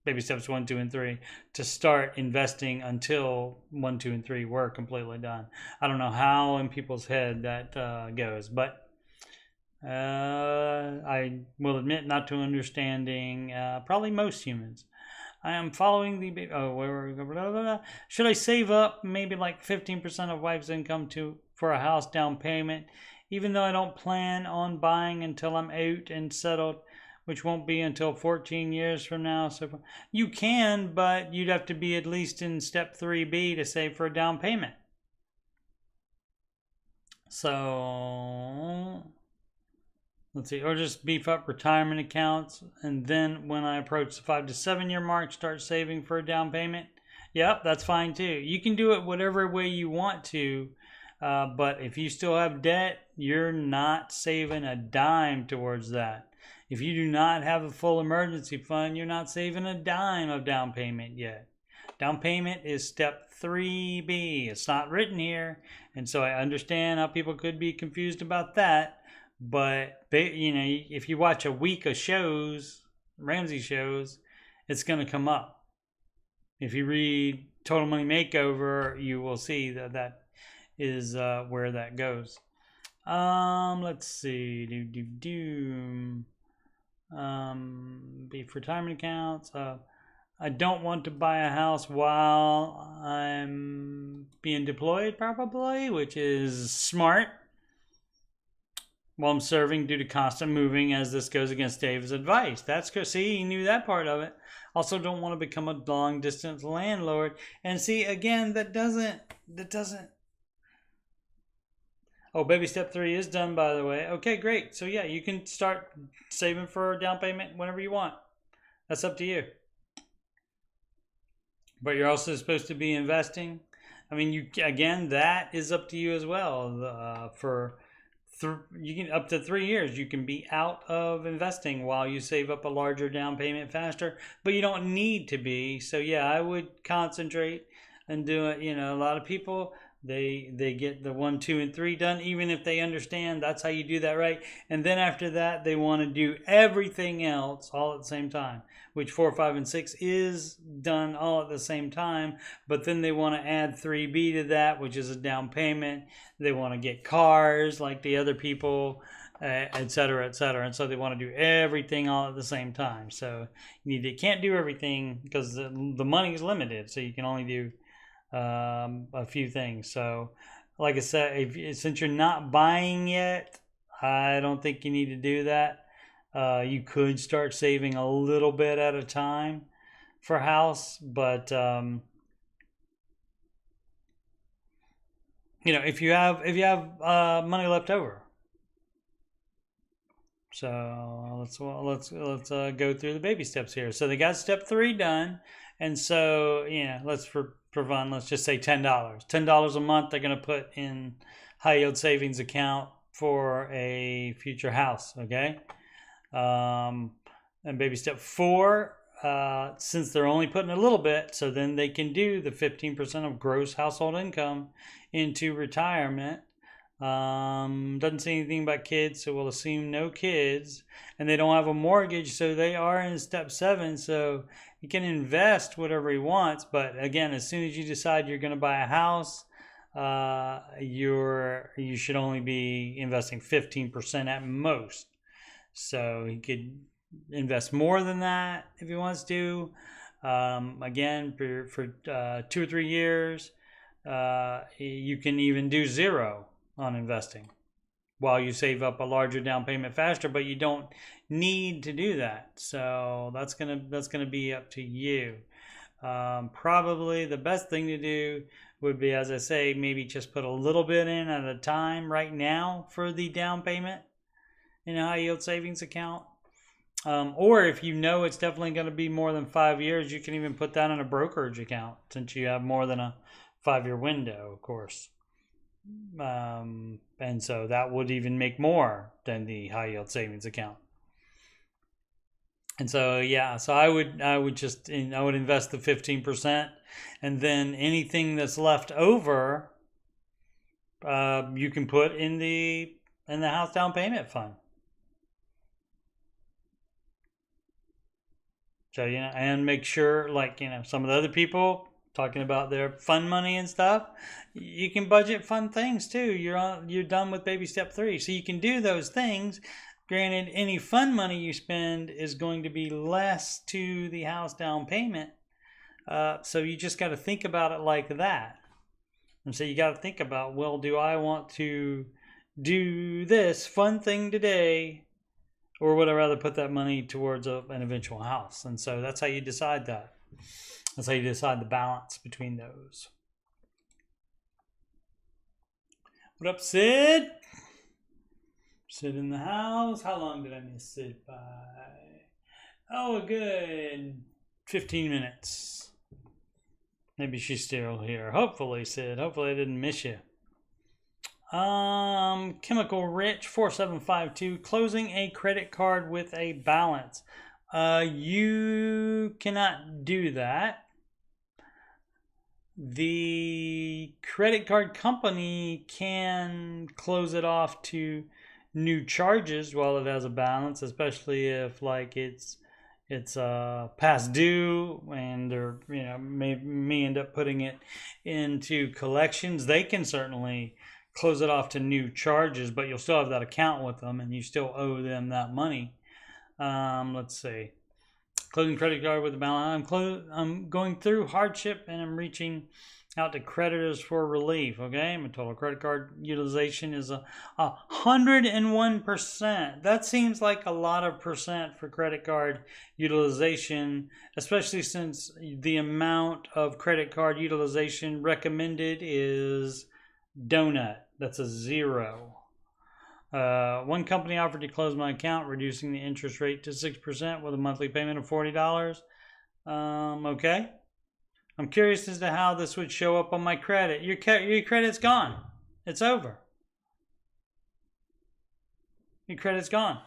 baby steps 1, 2, and 3 to start investing until 1, 2, and 3 were completely done. I don't know how in people's head that goes, but I will admit not to understanding probably most humans. I am following the should I save up maybe like 15% of wife's income for a house down payment, even though I don't plan on buying until I'm out and settled, which won't be until 14 years from now. So you can, but you'd have to be at least in step 3B to save for a down payment. So let's see, or just beef up retirement accounts, and then when I approach the 5 to 7 year mark, start saving for a down payment. Yep, that's fine too. You can do it whatever way you want to, but if you still have debt, you're not saving a dime towards that. If you do not have a full emergency fund, you're not saving a dime of down payment yet. Down payment is step 3B. It's not written here, and so I understand how people could be confused about that. But if you watch a week of shows, Ramsey shows, it's going to come up. If you read Total Money Makeover, you will see that is where that goes. Let's see. Beef retirement accounts. I don't want to buy a house while I'm being deployed, probably, which is smart. While I'm serving due to constant moving, as this goes against Dave's advice. That's good. See, he knew that part of it. Also, don't want to become a long distance landlord. And see, again, that doesn't. Oh, baby step 3 is done, by the way. Okay, great. So yeah, you can start saving for a down payment whenever you want. That's up to you. But you're also supposed to be investing. I mean, that is up to you as well. You can up to 3 years, you can be out of investing while you save up a larger down payment faster, but you don't need to be. So yeah, I would concentrate and do it. A lot of people, they get the 1, 2, and 3 done, even if they understand that's how you do that right. And then after that, they want to do everything else all at the same time, which 4, 5, and 6 is done all at the same time. But then they want to add 3B to that, which is a down payment. They want to get cars like the other people, et cetera, et cetera. And so they want to do everything all at the same time. So you can't do everything because the money is limited. So you can only do a few things. So like I said, since you're not buying yet, I don't think you need to do that. You could start saving a little bit at a time for house, but if you have money left over. So let's go through the baby steps here. So they got step 3 done, and so let's for fun, let's just say $10. $10 a month they're going to put in high yield savings account for a future house. Okay, and baby step 4. Since they're only putting a little bit, so then they can do the 15% of gross household income into retirement. Doesn't say anything about kids, so we'll assume no kids, and they don't have a mortgage, so they are in step 7. So he can invest whatever he wants, but again, as soon as you decide you're going to buy a house, you should only be investing 15% at most. So he could invest more than that if he wants to. Again, for 2 or 3 years, you can even do 0 on investing while you save up a larger down payment faster, but you don't need to do that. So that's gonna be up to you. Probably the best thing to do would be, as I say, maybe just put a little bit in at a time right now for the down payment in a high yield savings account. Or if you know it's definitely going to be more than 5 years, you can even put that in a brokerage account since you have more than a 5-year window, of course. And so that would even make more than the high yield savings account. And so so I would invest the 15%, and then anything that's left over, you can put in the house down payment fund. So and make sure, some of the other people talking about their fun money and stuff, you can budget fun things too. You're done with baby step 3, so you can do those things. Granted, any fun money you spend is going to be less to the house down payment. So you just got to think about it like that. And so you got to think about, well, do I want to do this fun thing today, or would I rather put that money towards an eventual house? And so that's how you decide that. That's how you decide the balance between those. What up, Sid? Sid in the house. How long did I miss Sid by? Oh, a good 15 minutes. Maybe she's still here. Hopefully, Sid. Hopefully I didn't miss you. Chemical Rich 4752, closing a credit card with a balance. You cannot do that. The credit card company can close it off to new charges while it has a balance, especially if it's past due and they're may end up putting it into collections. They can certainly close it off to new charges, but you'll still have that account with them and you still owe them that money. Let's see. Closing credit card with a balance. I'm going through hardship and I'm reaching out to creditors for relief. Okay, my total credit card utilization is 101%. That seems like a lot of percent for credit card utilization, especially since the amount of credit card utilization recommended is donut. That's a 0. One company offered to close my account, reducing the interest rate to 6% with a monthly payment of $40. Okay. I'm curious as to how this would show up on my credit. Your credit's gone. It's over. Your credit's gone.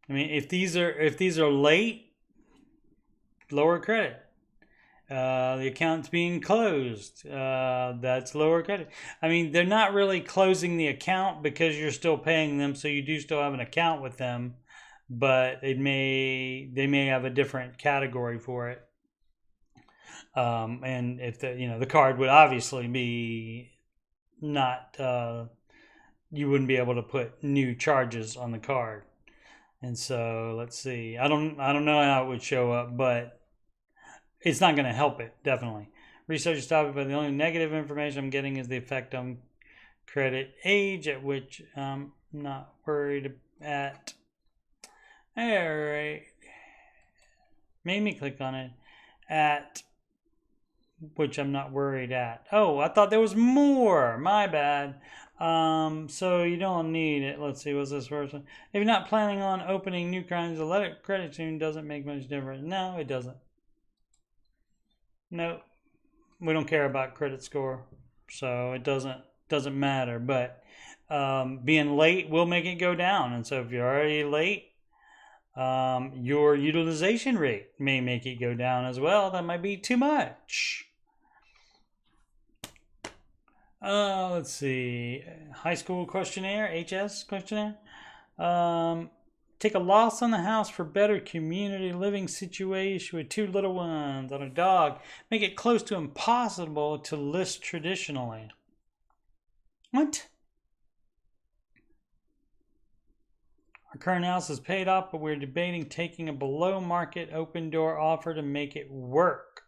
I mean, if these are late, lower credit. The account's being closed. That's lower credit. I mean, they're not really closing the account because you're still paying them, so you do still have an account with them, but they may have a different category for it. And if the card would obviously be not, you wouldn't be able to put new charges on the card. And so let's see. I don't know how it would show up, but it's not going to help it, definitely. Research is topic, but the only negative information I'm getting is the effect on credit age at which I'm not worried at. All right. Made me click on it. At which I'm not worried at. Oh, I thought there was more. My bad. So you don't need it. Let's see, what's this first one? If you're not planning on opening new kinds of credit soon, doesn't make much difference. No, it doesn't. No, we don't care about credit score, so it doesn't matter. But being late will make it go down, and so if you're already late, your utilization rate may make it go down as well. That might be too much. Let's see. High school questionnaire, HS questionnaire. Take a loss on the house for better community living situation with 2 little ones and a dog. Make it close to impossible to list traditionally. What? Our current house is paid off, but we're debating taking a below market open door offer to make it work.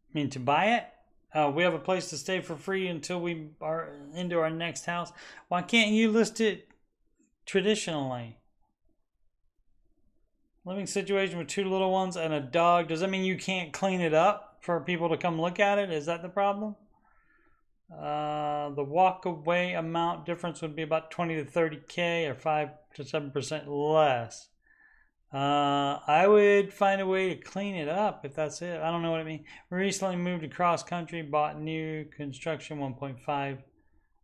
I mean, to buy it? We have a place to stay for free until we are into our next house. Why can't you list it traditionally? Living situation with 2 little ones and a dog. Does that mean you can't clean it up for people to come look at it? Is that the problem? The walk away amount difference would be about 20 to 30K or 5 to 7% less. I would find a way to clean it up if that's it. I don't know what I mean. We recently moved across country, bought new construction 1.5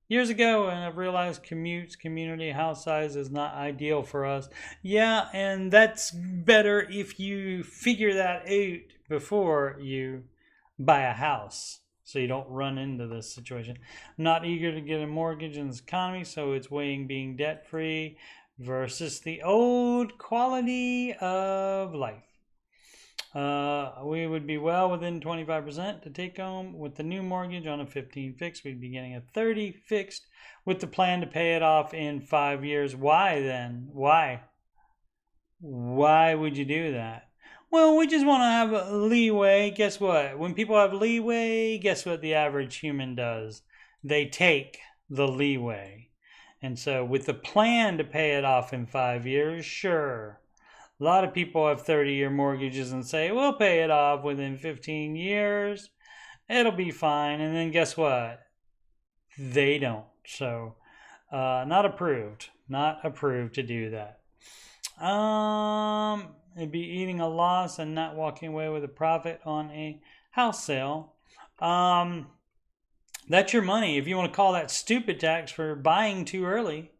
years ago, and I've realized commutes, community, house size is not ideal for us. Yeah, and that's better if you figure that out before you buy a house, so you don't run into this situation. I'm not eager to get a mortgage in this economy, so it's weighing being debt-free versus the old quality of life. We would be well within 25% to take home. With the new mortgage on a 15 fixed, we'd be getting a 30 fixed with the plan to pay it off in 5 years. Why then? Why? Why would you do that? Well, we just want to have leeway. Guess what? When people have leeway, guess what the average human does? They take the leeway. And so with the plan to pay it off in 5 years, sure. A lot of people have 30-year mortgages and say, we'll pay it off within 15 years. It'll be fine. And then guess what? They don't. So not approved. Not approved to do that. It'd be eating a loss and not walking away with a profit on a house sale. That's your money. If you want to call that stupid tax for buying too early.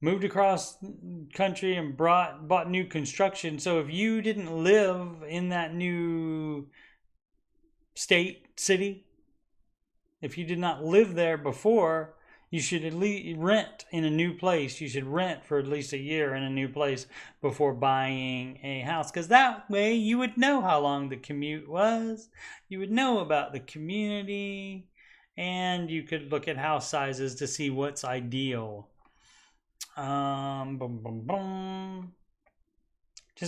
Moved across country and bought new construction. So if you didn't live in that new state, city, if you did not live there before, you should at least rent in a new place. You should rent for at least a year in a new place before buying a house. Because that way you would know how long the commute was. You would know about the community. And you could look at house sizes to see what's ideal. Just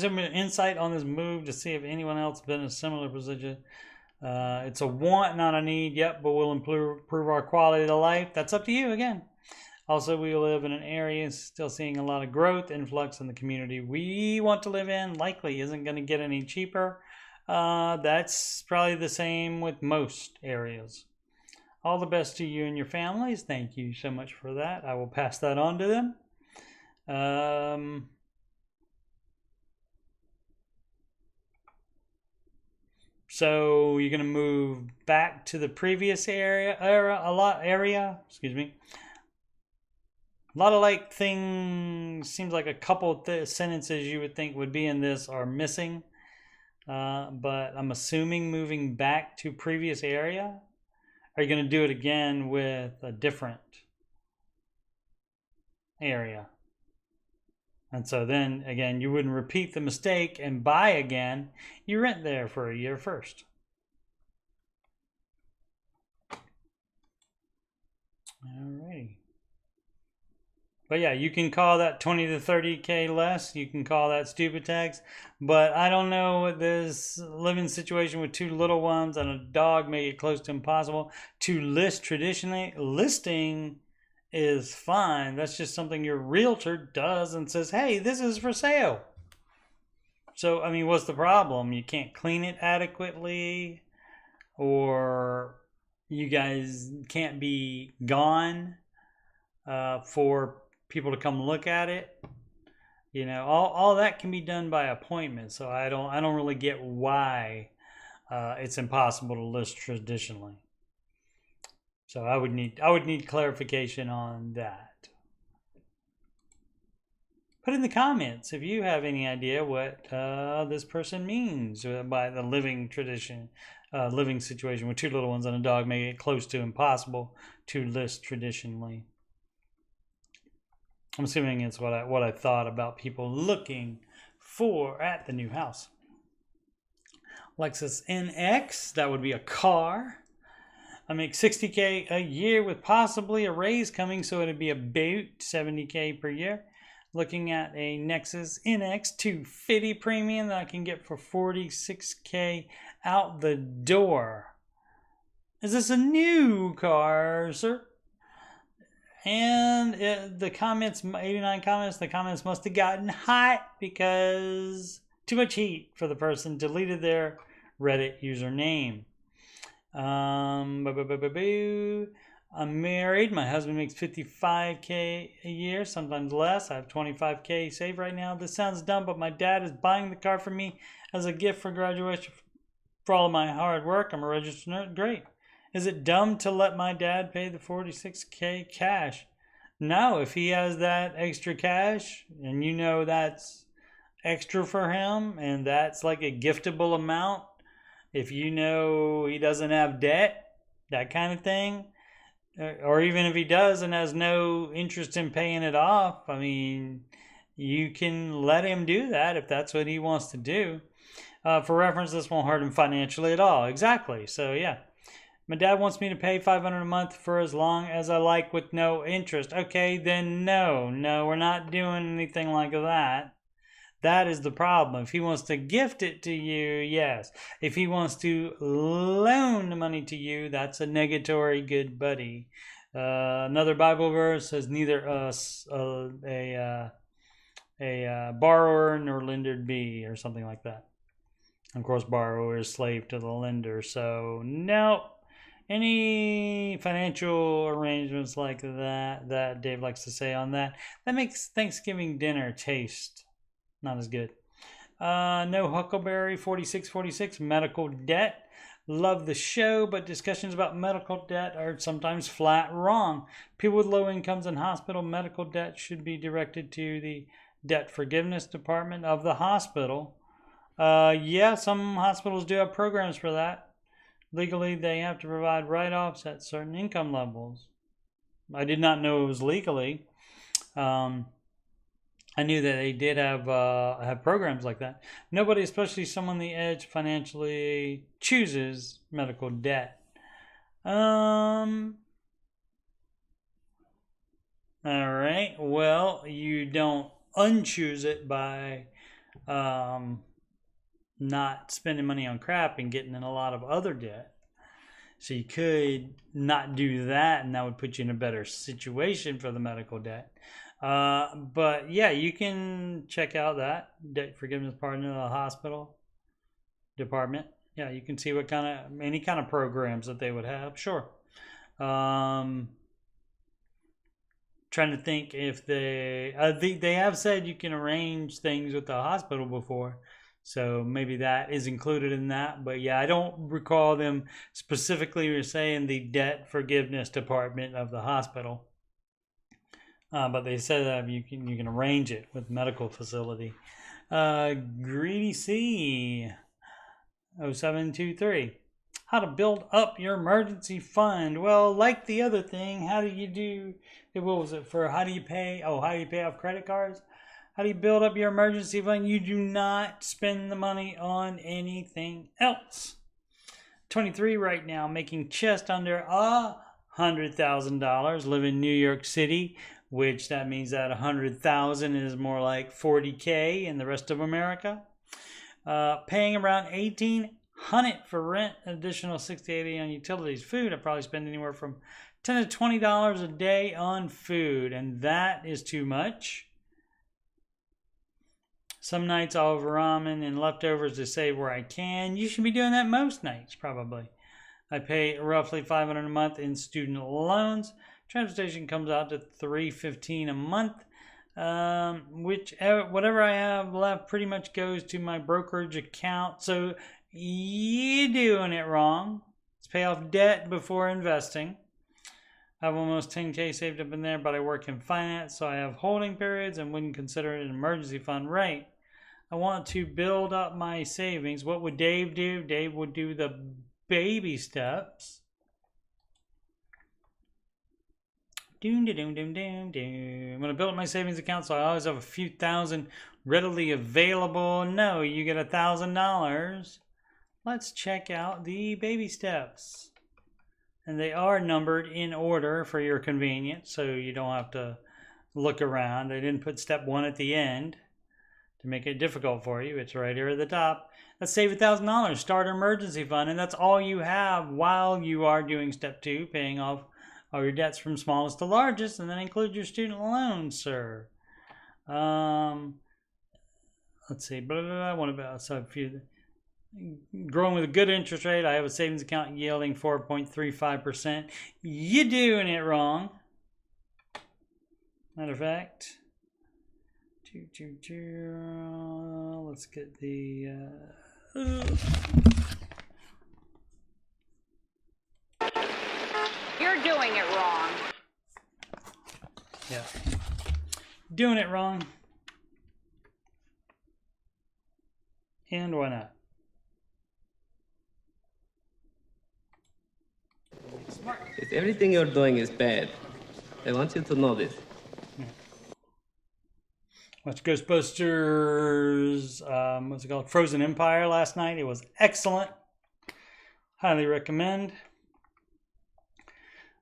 some insight on this move to see if anyone else has been in a similar position. It's a want, not a need. Yep, but we'll improve our quality of life. That's up to you again. Also, we live in an area still seeing a lot of growth, influx in the community we want to live in. Likely isn't going to get any cheaper. That's probably the same with most areas. All the best to you and your families. Thank you so much for that. I will pass that on to them. So you're going to move back to the previous area. A lot of like things. Seems like a couple sentences you would think would be in this are missing. But I'm assuming moving back to previous area. Are you going to do it again with a different area? And so then, again, you wouldn't repeat the mistake and buy again. You rent there for a year first. Alrighty. But yeah, you can call that 20 to 30K less. You can call that stupid tax. But I don't know what this living situation with 2 little ones and a dog make it close to impossible to list traditionally. Listing is fine. That's just something your realtor does and says, hey, this is for sale. So, I mean, what's the problem? You can't clean it adequately, or you guys can't be gone for people to come look at it. You know, all that can be done by appointment. So I don't really get why it's impossible to list traditionally. So I would need clarification on that. Put in the comments if you have any idea what this person means by the living situation with 2 little ones and a dog, making it close to impossible to list traditionally. I'm assuming it's what I thought about people looking for at the new house. Lexus NX, that would be a car. I make $60K a year with possibly a raise coming, so it'd be about $70K per year. Looking at a Nexus NX 250 premium that I can get for $46K out the door. Is this a new car, sir? And the comments, 89 comments, the comments must have gotten hot because too much heat for the person deleted their Reddit username. I'm married. My husband makes $55K a year, sometimes less. I have $25K saved right now. This sounds dumb, but my dad is buying the car for me as a gift for graduation for all of my hard work. I'm a registered nerd. Great. Is it dumb to let my dad pay the $46K cash? No, if he has that extra cash and you know that's extra for him and that's like a giftable amount, if you know he doesn't have debt, that kind of thing, or even if he does and has no interest in paying it off, I mean, you can let him do that if that's what he wants to do. For reference, this won't hurt him financially at all. Exactly. So yeah. My dad wants me to pay $500 a month for as long as I like with no interest. Okay, then no, we're not doing anything like that. That is the problem. If he wants to gift it to you, yes. If he wants to loan the money to you, that's a negatory good buddy. Another Bible verse says neither a borrower nor lender be, or something like that. Of course, borrower is slave to the lender. So no. Any financial arrangements like that Dave likes to say on that makes Thanksgiving dinner taste not as good. No Huckleberry 4646 medical debt. Love the show, but discussions about medical debt are sometimes flat wrong. People with low incomes and hospital medical debt should be directed to the debt forgiveness department of the hospital. Yeah, some hospitals do have programs for that. Legally, they have to provide write-offs at certain income levels. I did not know it was legally. I knew that they did have programs like that. Nobody, especially someone on the edge financially, chooses medical debt. All right. Well, you don't unchoose it by not spending money on crap and getting in a lot of other debt. So you could not do that, and that would put you in a better situation for the medical debt. But yeah, you can check out that debt forgiveness partner of the hospital department. Yeah, you can see what any kind of programs that they would have. Sure. Trying to think if they have said you can arrange things with the hospital before. So maybe that is included in that. But yeah, I don't recall them specifically saying the debt forgiveness department of the hospital. But they said that you can arrange it with medical facility. Greedy C 0723. How to build up your emergency fund. Well, like the other thing, how do you do? What was it for? How do you pay? Oh, how do you pay off credit cards? How do you build up your emergency fund? You do not spend the money on anything else. 23 right now, making just under $100,000. Live in New York City. which that means that 100,000 is more like 40K in the rest of America. Paying around 1,800 for rent, additional 60-80 on utilities. Food, I probably spend anywhere from $10 to $20 a day on food, and that is too much. Some nights I'll have ramen and leftovers to save where I can. You should be doing that most nights, probably. I pay roughly $500 a month in student loans. Transportation comes out to $315 a month. Whatever I have left pretty much goes to my brokerage account. So you're doing it wrong. Let's pay off debt before investing. I have almost 10K saved up in there, but I work in finance, so I have holding periods and wouldn't consider it an emergency fund. Right. I want to build up my savings. What would Dave do? Dave would do the baby steps. I'm going to build up my savings account so I always have a few thousand readily available. No, you get $1,000. Let's check out the baby steps. And they are numbered in order for your convenience, so you don't have to look around. They didn't put step 1 at the end to make it difficult for you. It's right here at the top. Let's save $1,000. Start an emergency fund, and that's all you have while you are doing step 2, paying off all your debts from smallest to largest, and then include your student loans, sir. Let's see. What about so if you growing with a good interest rate? I have a savings account yielding 4.35%. You're doing it wrong. Matter of fact, let's get the. You're doing it wrong. Yeah. Doing it wrong. And why not? If everything you're doing is bad, I want you to know this. Watched Ghostbusters, what's it called? Frozen Empire last night. It was excellent. Highly recommend.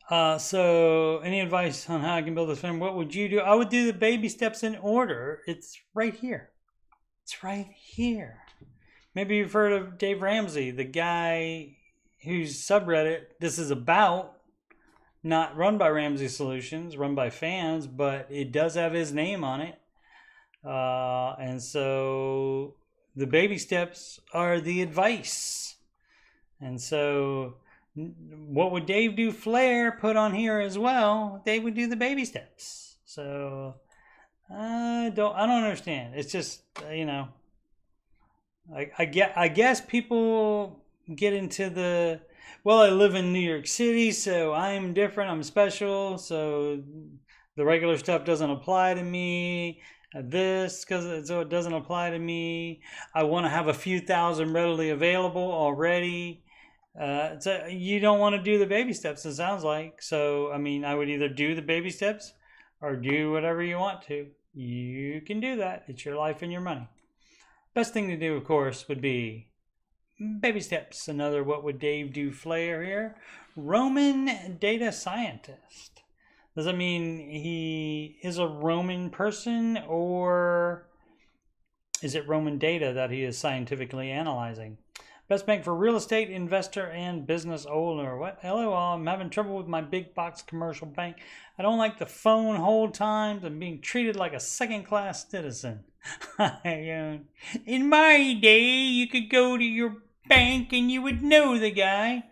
So any advice on how I can build this film? What would you do? I would do the baby steps in order. It's right here. It's right here. Maybe you've heard of Dave Ramsey, the guy whose subreddit this is about. Not run by Ramsey Solutions, run by fans, but it does have his name on it. And so the baby steps are the advice. And so what would Dave do? Flair put on here as well. Dave would do the baby steps. So I don't understand. It's just, you know, I guess people get into the, well, I live in New York City, so I'm different, I'm special, so the regular stuff doesn't apply to me. So it doesn't apply to me. I want to have a few thousand readily available already. So you don't want to do the baby steps, it sounds like. So, I mean, I would either do the baby steps or do whatever you want to. You can do that. It's your life and your money. Best thing to do, of course, would be baby steps. Another what would Dave do flair here. Roman data scientist. Does that mean he is a Roman person, or is it Roman data that he is scientifically analyzing? Best bank for real estate investor and business owner. What? LOL, I'm having trouble with my big box commercial bank. I don't like the phone hold times. I'm being treated like a second-class citizen. In my day, you could go to your bank and you would know the guy.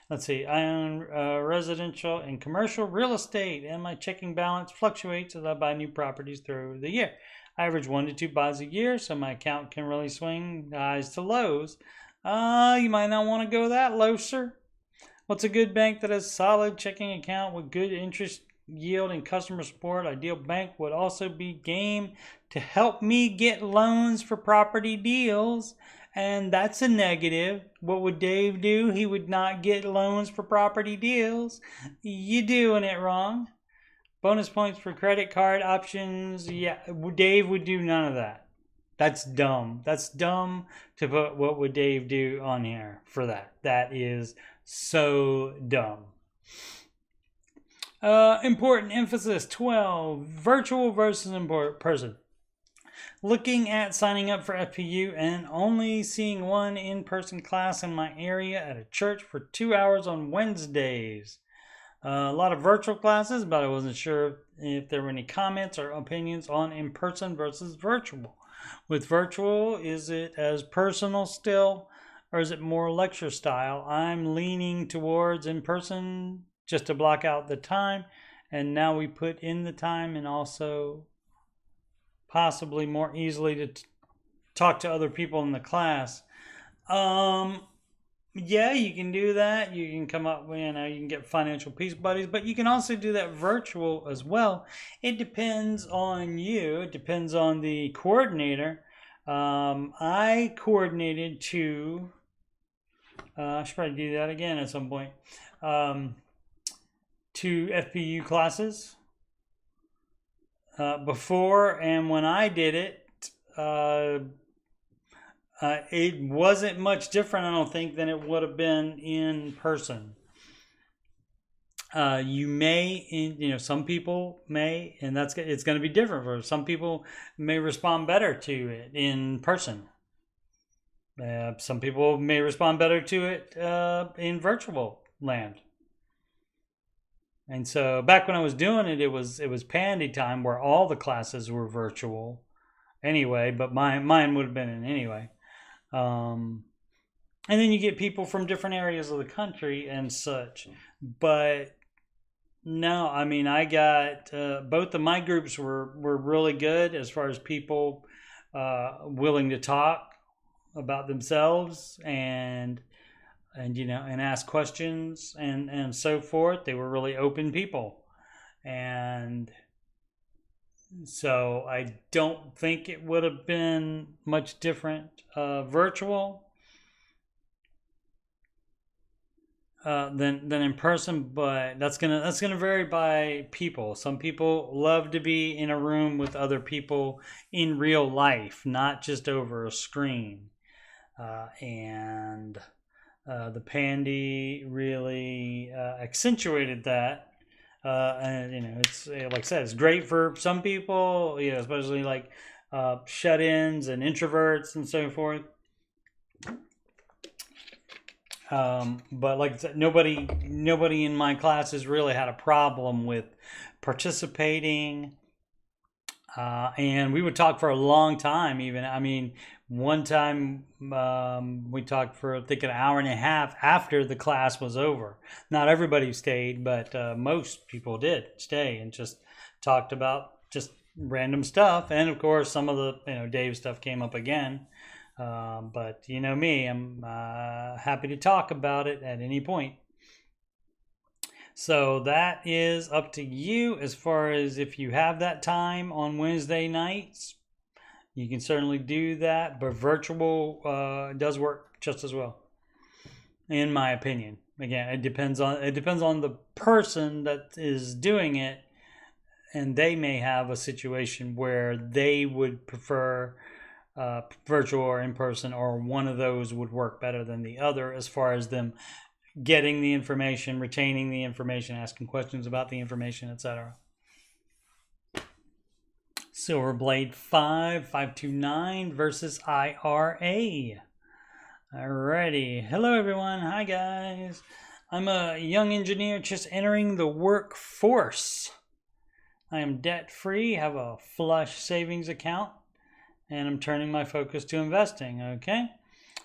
Let's see. I own residential and commercial real estate, and my checking balance fluctuates as I buy new properties through the year. I average 1 to 2 buys a year, so my account can really swing highs to lows. You might not want to go that low, sir. What's a good bank that has solid checking account with good interest yield and customer support? Ideal bank would also be game to help me get loans for property deals. And that's a negative. What would Dave do? He would not get loans for property deals. You're doing it wrong. Bonus points for credit card options. Yeah, Dave would do none of that. That's dumb. That's dumb to put what would Dave do on here for that. That is so dumb. Important emphasis 12. Virtual versus in person. Looking at signing up for FPU and only seeing one in-person class in my area at a church for 2 hours on Wednesdays. A lot of virtual classes, but I wasn't sure if there were any comments or opinions on in-person versus virtual. With virtual, is it as personal still, or is it more lecture style? I'm leaning towards in-person just to block out the time, and now we put in the time and also possibly more easily to talk to other people in the class. Yeah, you can do that. You can come up with, you can get financial peace buddies, but you can also do that virtual as well. It depends on you. It depends on the coordinator. I coordinated to, I should probably do that again at some point, 2 FPU classes before, and when I did it, it wasn't much different, I don't think, than it would have been in person. You may, some people may, and it's going to be different for some people. May respond better to it in person. Some people may respond better to it in virtual land. And so back when I was doing it, it was Pandy time where all the classes were virtual anyway, but mine would have been in anyway. And then you get people from different areas of the country and such. But no, I mean, I got both of my groups were really good as far as people willing to talk about themselves and ask questions and so forth. They were really open people. And so I don't think it would have been much different virtual than in person, but that's gonna vary by people. Some people love to be in a room with other people in real life, not just over a screen. And the Pandy really accentuated that. And it's like I said, it's great for some people, especially like shut-ins and introverts and so forth. But like I said, nobody in my classes really had a problem with participating. And we would talk for a long time. Even, I mean, one time we talked for I think an hour and a half after the class was over. Not everybody stayed, but most people did stay and just talked about just random stuff. And of course, some of the Dave stuff came up again. But me, I'm happy to talk about it at any point. So that is up to you as far as if you have that time on Wednesday nights. You can certainly do that, but virtual does work just as well, in my opinion. Again, it depends on the person that is doing it, and they may have a situation where they would prefer virtual or in person, or one of those would work better than the other as far as them getting the information, retaining the information, asking questions about the information, etc. Silverblade 529 versus IRA. Alrighty. Hello everyone. Hi guys. I'm a young engineer just entering the workforce. I am debt free, have a flush savings account, and I'm turning my focus to investing. Okay.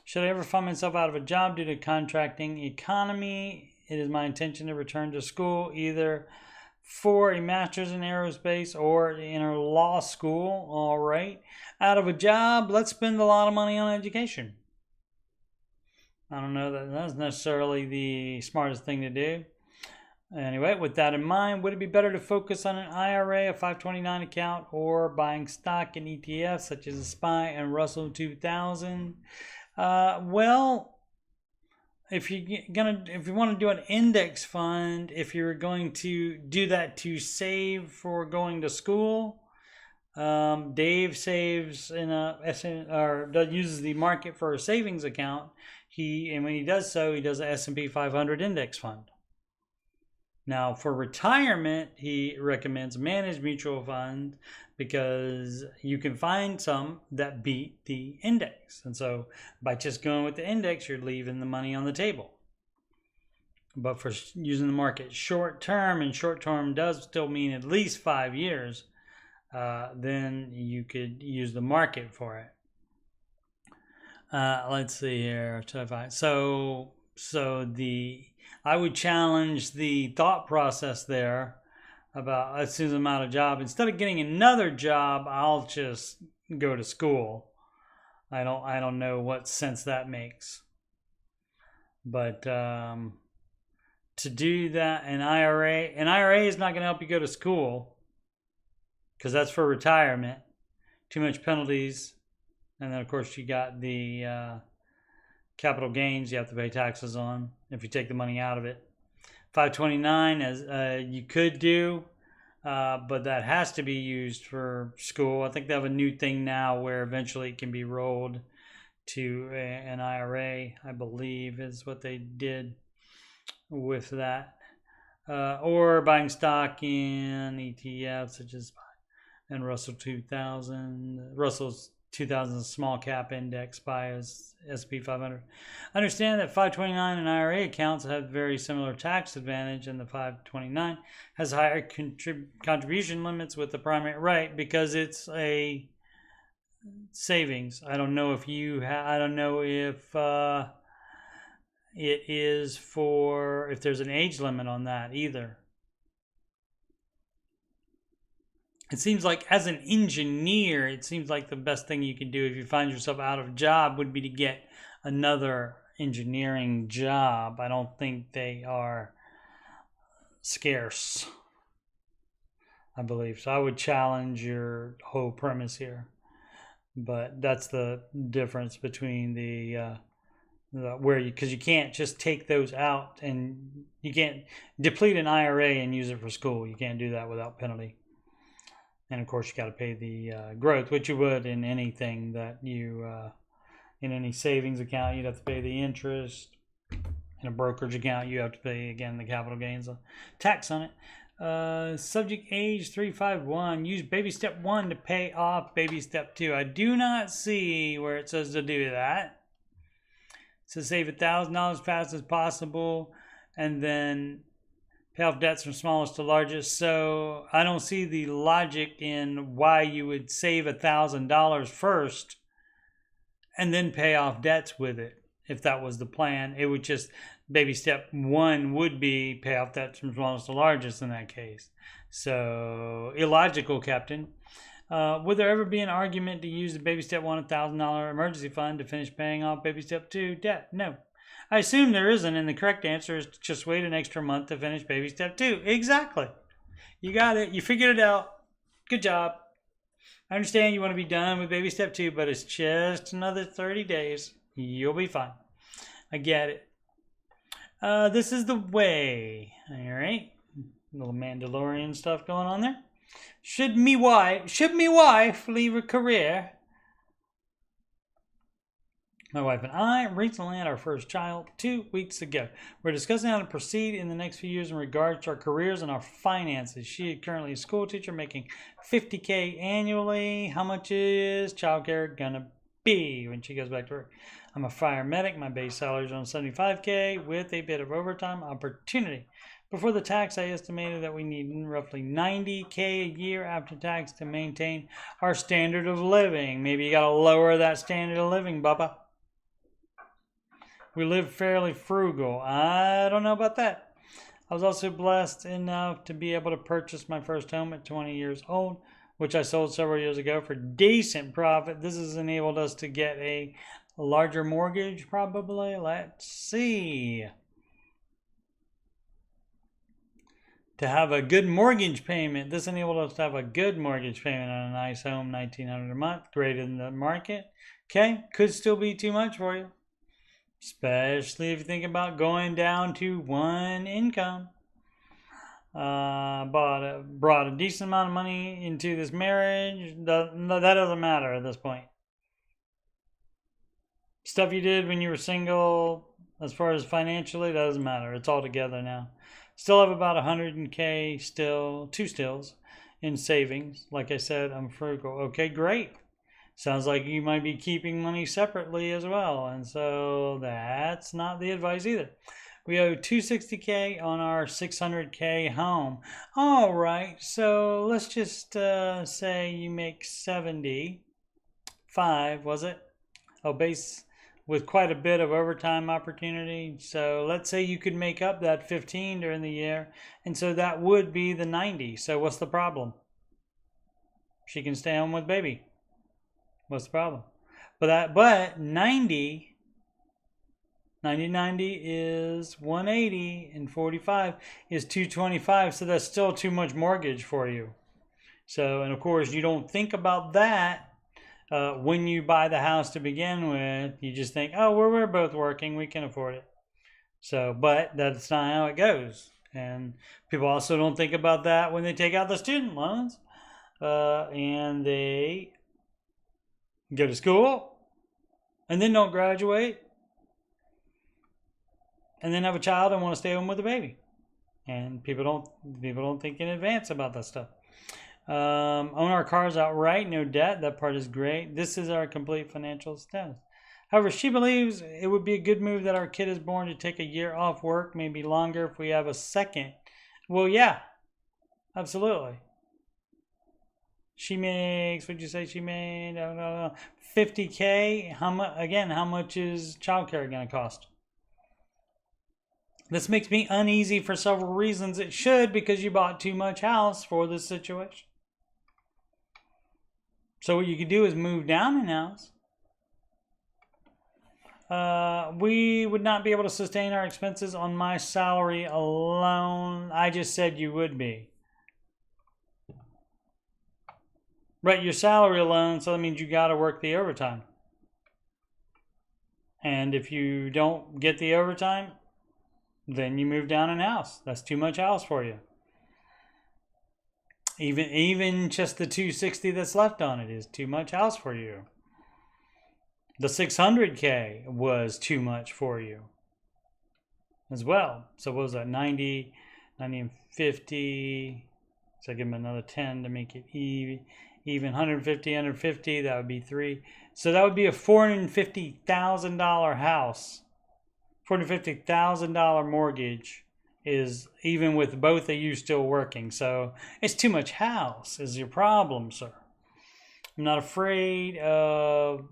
Should I ever find myself out of a job due to contracting economy, it is my intention to return to school either for a master's in aerospace or enter law school. All right. Out of a job, let's spend a lot of money on education. I don't know that that's necessarily the smartest thing to do. Anyway, with that in mind, would it be better to focus on an IRA, a 529 account, or buying stock in ETFs such as SPY and Russell 2000? Well, if you want to do an index fund, if you're going to do that to save for going to school, Dave saves in uses the market for a savings account. And when he does so, he does an S&P 500 index fund. Now, for retirement, he recommends managed mutual funds because you can find some that beat the index. And so by just going with the index, you're leaving the money on the table. But for using the market short term, and short term does still mean at least 5 years, then you could use the market for it. Let's see here. I would challenge the thought process there about as soon as I'm out of job, instead of getting another job, I'll just go to school. I don't know what sense that makes. But to do that, an IRA is not going to help you go to school because that's for retirement. Too much penalties. And then, of course, you got the capital gains you have to pay taxes on if you take the money out of it. 529, as you could do, but that has to be used for school. I think they have a new thing now where eventually it can be rolled to an IRA, I believe is what they did with that. Or buying stock in ETFs such as and Russell's 2000 small cap index by S&P 500. Understand that 529 and IRA accounts have very similar tax advantage, and the 529 has higher contribution limits with the primary right because it's a savings. I don't know if it is for if there's an age limit on that either. It seems like as an engineer, it seems like the best thing you can do if you find yourself out of a job would be to get another engineering job. I don't think they are scarce, I believe. So I would challenge your whole premise here. But that's the difference between because you can't just take those out, and you can't deplete an IRA and use it for school. You can't do that without penalty. And of course, you got to pay the growth, which you would in anything that you, in any savings account, you'd have to pay the interest. In a brokerage account, you have to pay, again, the capital gains tax on it. Subject age 351. Use baby step 1 to pay off baby step 2. I do not see where it says to do that. It says save $1,000 as fast as possible, and then pay off debts from smallest to largest. So I don't see the logic in why you would save $1,000 first and then pay off debts with it. If that was the plan, it would just baby step 1 would be pay off debts from smallest to largest in that case. So illogical, Captain. Would there ever be an argument to use the baby step 1 $1,000 emergency fund to finish paying off baby step 2 debt? No. I assume there isn't, and the correct answer is just wait an extra month to finish baby step 2. Exactly. You got it. You figured it out. Good job. I understand you want to be done with baby step 2, but it's just another 30 days. You'll be fine. I get it. This is the way. All right. Little Mandalorian stuff going on there. Should me wife leave a career? My wife and I recently had our first child 2 weeks ago. We're discussing how to proceed in the next few years in regards to our careers and our finances. She is currently a school teacher making $50K annually. How much is childcare gonna be when she goes back to work? I'm a fire medic. My base salary is on $75K with a bit of overtime opportunity. Before the tax, I estimated that we need roughly $90K a year after tax to maintain our standard of living. Maybe you gotta lower that standard of living, Bubba. We live fairly frugal. I don't know about that. I was also blessed enough to be able to purchase my first home at 20 years old, which I sold several years ago for decent profit. This has enabled us to get a larger mortgage, probably. Let's see. To have a good mortgage payment. This enabled us to have a good mortgage payment on a nice home, $1,900 a month, greater than the market. Okay, could still be too much for you. Especially if you think about going down to one income. Brought a decent amount of money into this marriage. That doesn't matter at this point. Stuff you did when you were single, as far as financially, doesn't matter. It's all together now. Still have about 100K still, two stills in savings. Like I said, I'm frugal. Okay, great. Sounds like you might be keeping money separately as well. And so that's not the advice either. We owe 260K on our 600K home. All right, so let's just say you make 75, was it? Oh, base with quite a bit of overtime opportunity. So let's say you could make up that 15 during the year. And so that would be the 90. So what's the problem? She can stay home with baby. What's the problem? But 90 is 180 and 45 is 225. So that's still too much mortgage for you. So, and of course you don't think about that when you buy the house to begin with. You just think, oh, we're both working, we can afford it. So, but that's not how it goes. And people also don't think about that when they take out the student loans and they go to school and then don't graduate and then have a child and want to stay home with the baby. And people don't think in advance about that stuff. Own our cars outright, no debt. That part is great. This is our complete financial status. However, she believes it would be a good move that our kid is born to take a year off work, maybe longer if we have a second. Well, yeah, absolutely. She makes, what'd you say she made? 50K. How much is childcare going to cost? This makes me uneasy for several reasons. It should, because you bought too much house for this situation. So what you could do is move down in house. We would not be able to sustain our expenses on my salary alone. I just said you would be. Right, your salary alone, so that means you got to work the overtime. And if you don't get the overtime, then you move down in house. That's too much house for you. Even just the 260 that's left on it is too much house for you. The 600K was too much for you as well. So what was that? 90 and 50. So give them another 10 to make it even. 150, that would be 3. So that would be a $450,000 house. $450,000 mortgage is even with both of you still working. So it's too much house is your problem, sir. I'm not afraid of,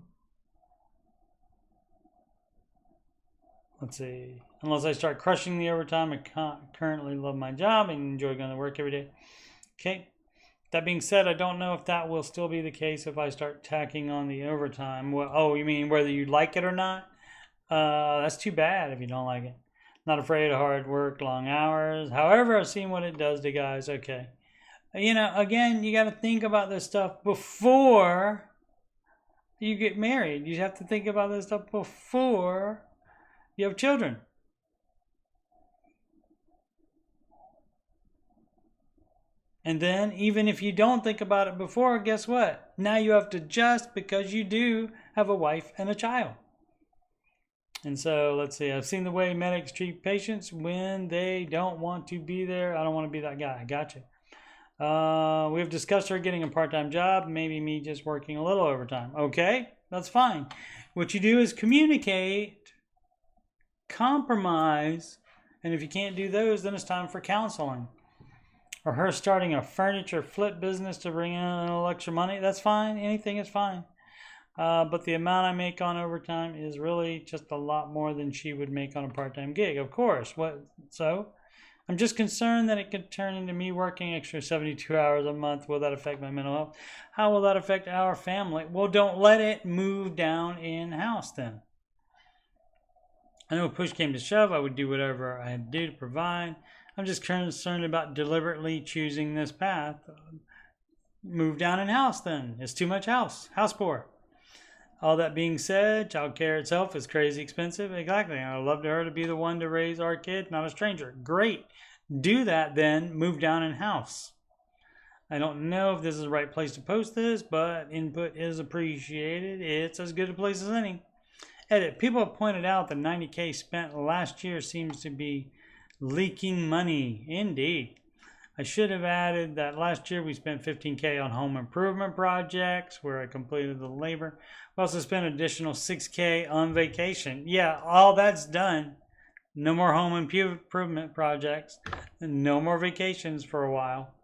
let's see, unless I start crushing the overtime. I currently love my job and enjoy going to work every day. Okay. That being said, I don't know if that will still be the case if I start tacking on the overtime. Well, oh, you mean whether you like it or not? That's too bad if you don't like it. Not afraid of hard work, long hours. However, I've seen what it does to guys. Okay. You know, again, you got to think about this stuff before you get married. You have to think about this stuff before you have children. And then, even if you don't think about it before, guess what? Now you have to adjust because you do have a wife and a child. And so, let's see. I've seen the way medics treat patients when they don't want to be there. I don't want to be that guy. I got you. We've discussed her getting a part-time job. Maybe me just working a little overtime. Okay, that's fine. What you do is communicate, compromise, and if you can't do those, then it's time for counseling. Or her starting a furniture flip business to bring in a little extra money. That's fine. Anything is fine. But the amount I make on overtime is really just a lot more than she would make on a part-time gig. Of course. So I'm just concerned that it could turn into me working extra 72 hours a month. Will that affect my mental health? How will that affect our family? Well, don't let it move down in-house then. I know if push came to shove, I would do whatever I had to do to provide. I'm just concerned about deliberately choosing this path. Move down in-house then. It's too much house. House poor. All that being said, childcare itself is crazy expensive. Exactly. I would love her to be the one to raise our kid, not a stranger. Great. Do that then. Move down in-house. I don't know if this is the right place to post this, but input is appreciated. It's as good a place as any. Edit. People have pointed out that 90K spent last year seems to be Leaking money, indeed. I should have added that last year we spent $15K on home improvement projects where I completed the labor. We also spent an additional $6K on vacation. Yeah, all that's done. No more home improvement projects. No more vacations for a while.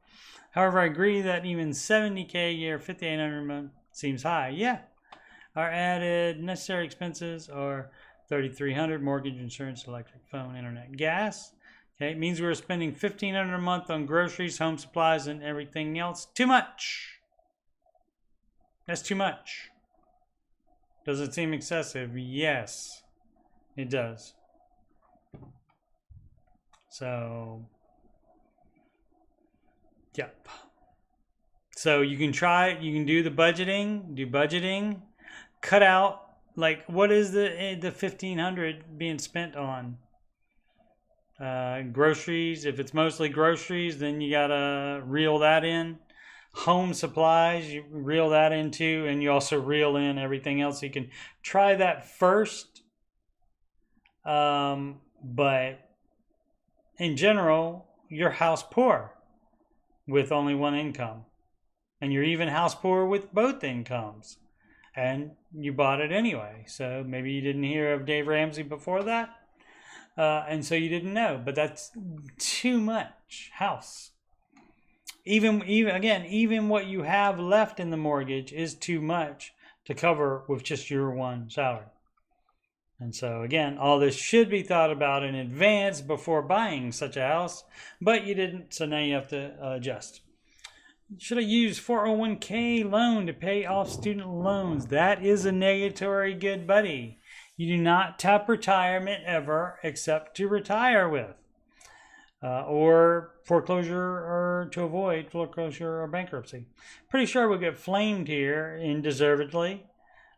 However, I agree that even $70K a year, $5,800 a month seems high. Yeah. Our added necessary expenses are $3,300, mortgage, insurance, electric, phone, internet, gas. Okay, it means we're spending $1,500 a month on groceries, home supplies, and everything else. Too much. That's too much. Does it seem excessive? Yes, it does. So, yep. So you can try, you can do budgeting, cut out, like, what is the $1,500 being spent on? Groceries. If it's mostly groceries, then you gotta reel that in. Home supplies, you reel that in too, and you also reel in everything else. You can try that first, but in general, you're house poor with only one income, and you're even house poor with both incomes, and you bought it anyway. So maybe you didn't hear of Dave Ramsey before that. And so you didn't know, but that's too much house. Even what you have left in the mortgage is too much to cover with just your one salary. And so again, all this should be thought about in advance before buying such a house, but you didn't, so now you have to adjust. Should I use 401k loan to pay off student loans? That is a negatory good buddy. You do not tap retirement ever except to retire with, or foreclosure, or to avoid foreclosure or bankruptcy. Pretty sure we'll get flamed here undeservedly,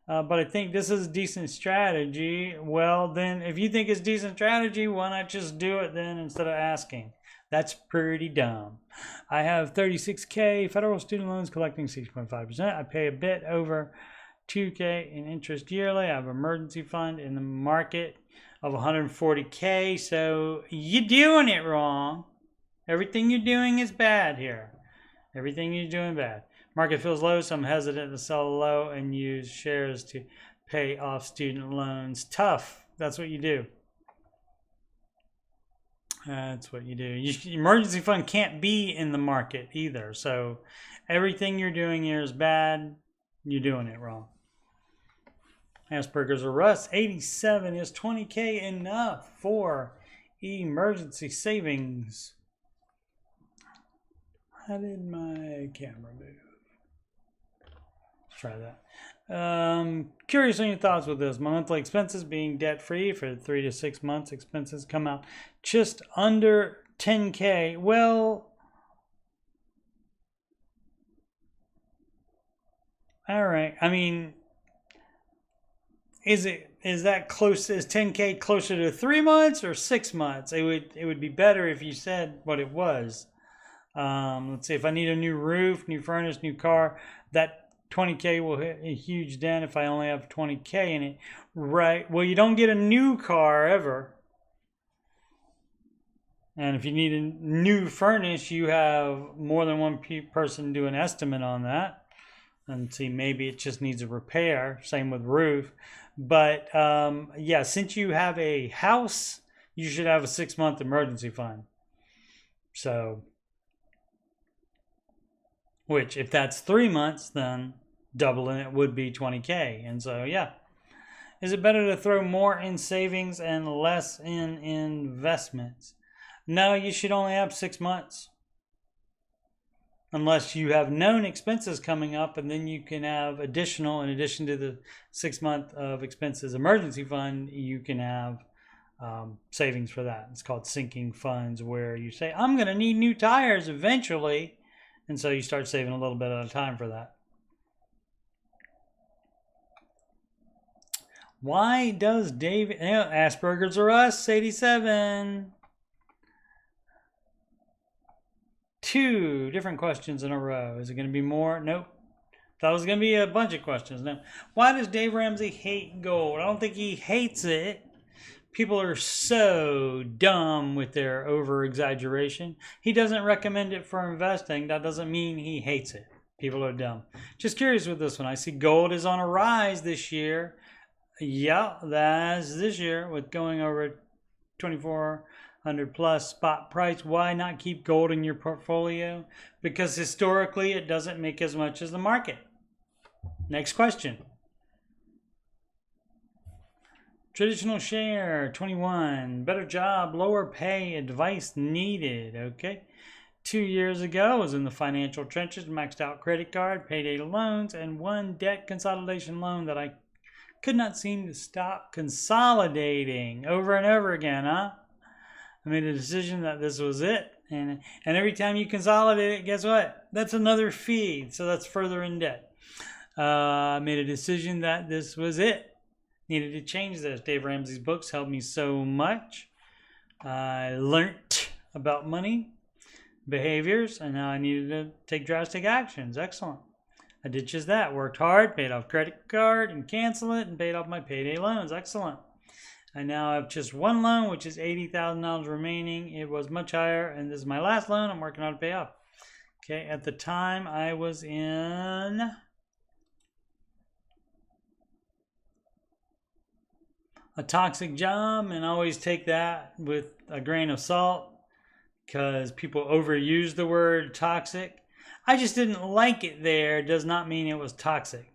but I think this is a decent strategy. Well, then if you think it's a decent strategy, why not just do it then instead of asking? That's pretty dumb. I have 36K federal student loans collecting 6.5%. I pay a bit over $2K in interest yearly. I have an emergency fund in the market of 140K. So you're doing it wrong. Everything you're doing is bad here. Everything you're doing bad. Market feels low, so I'm hesitant to sell low and use shares to pay off student loans. Tough. That's what you do. That's what you do. Emergency fund can't be in the market either. So everything you're doing here is bad. You're doing it wrong. Asperger's or Russ, 87 is 20K enough for emergency savings? How did my camera move? Let's try that. Curious on your thoughts with this. My monthly expenses being debt-free for 3 to 6 months. Expenses come out just under 10K. Well, all right. I mean, is that close? Is 10K closer to 3 months or 6 months? It would be better if you said what it was. Let's see. If I need a new roof, new furnace, new car, that 20K will hit a huge dent if I only have 20K in it. Right. Well, you don't get a new car ever. And if you need a new furnace, you have more than one person do an estimate on that. And see, maybe it just needs a repair. Same with roof. But yeah, since you have a house, you should have a 6-month emergency fund. So, which if that's 3 months, then doubling it would be 20K. And so, yeah. Is it better to throw more in savings and less in investments? No, you should only have 6 months. Unless you have known expenses coming up, and then you can have additional, in addition to the 6 month of expenses emergency fund, you can have savings for that. It's called sinking funds, where you say, I'm going to need new tires eventually. And so you start saving a little bit at a time for that. Why does David, Asperger's or us, 87. 2 different questions in a row. Is it going to be more? Nope. Thought it was going to be a bunch of questions. No. Why does Dave Ramsey hate gold? I don't think he hates it, People are so dumb with their over-exaggeration. He doesn't recommend it for investing. That doesn't mean he hates it. People are dumb. Just curious with this one. I see gold is on a rise this year. Yeah, that's this year with going over 2,400 plus spot price. Why not keep gold in your portfolio? Because historically it doesn't make as much as the market. Next question. Traditional share, 21. Better job, lower pay, advice needed. Okay. 2 years ago, I was in the financial trenches, maxed out credit card, payday loans, and one debt consolidation loan that I could not seem to stop consolidating over and over again, huh? I made a decision that this was it. And every time you consolidate it, guess what? That's another fee. So that's further in debt. I made a decision that this was it. Needed to change this. Dave Ramsey's books helped me so much. I learned about money, behaviors, and now I needed to take drastic actions. Excellent. I did just that. Worked hard, paid off credit card and canceled it, and paid off my payday loans. Excellent. I now have just one loan, which is $80,000 remaining. It was much higher, and this is my last loan I'm working on to pay off. Okay, at the time I was in a toxic job, and I always take that with a grain of salt because people overuse the word toxic. I just didn't like it there. Does not mean it was toxic.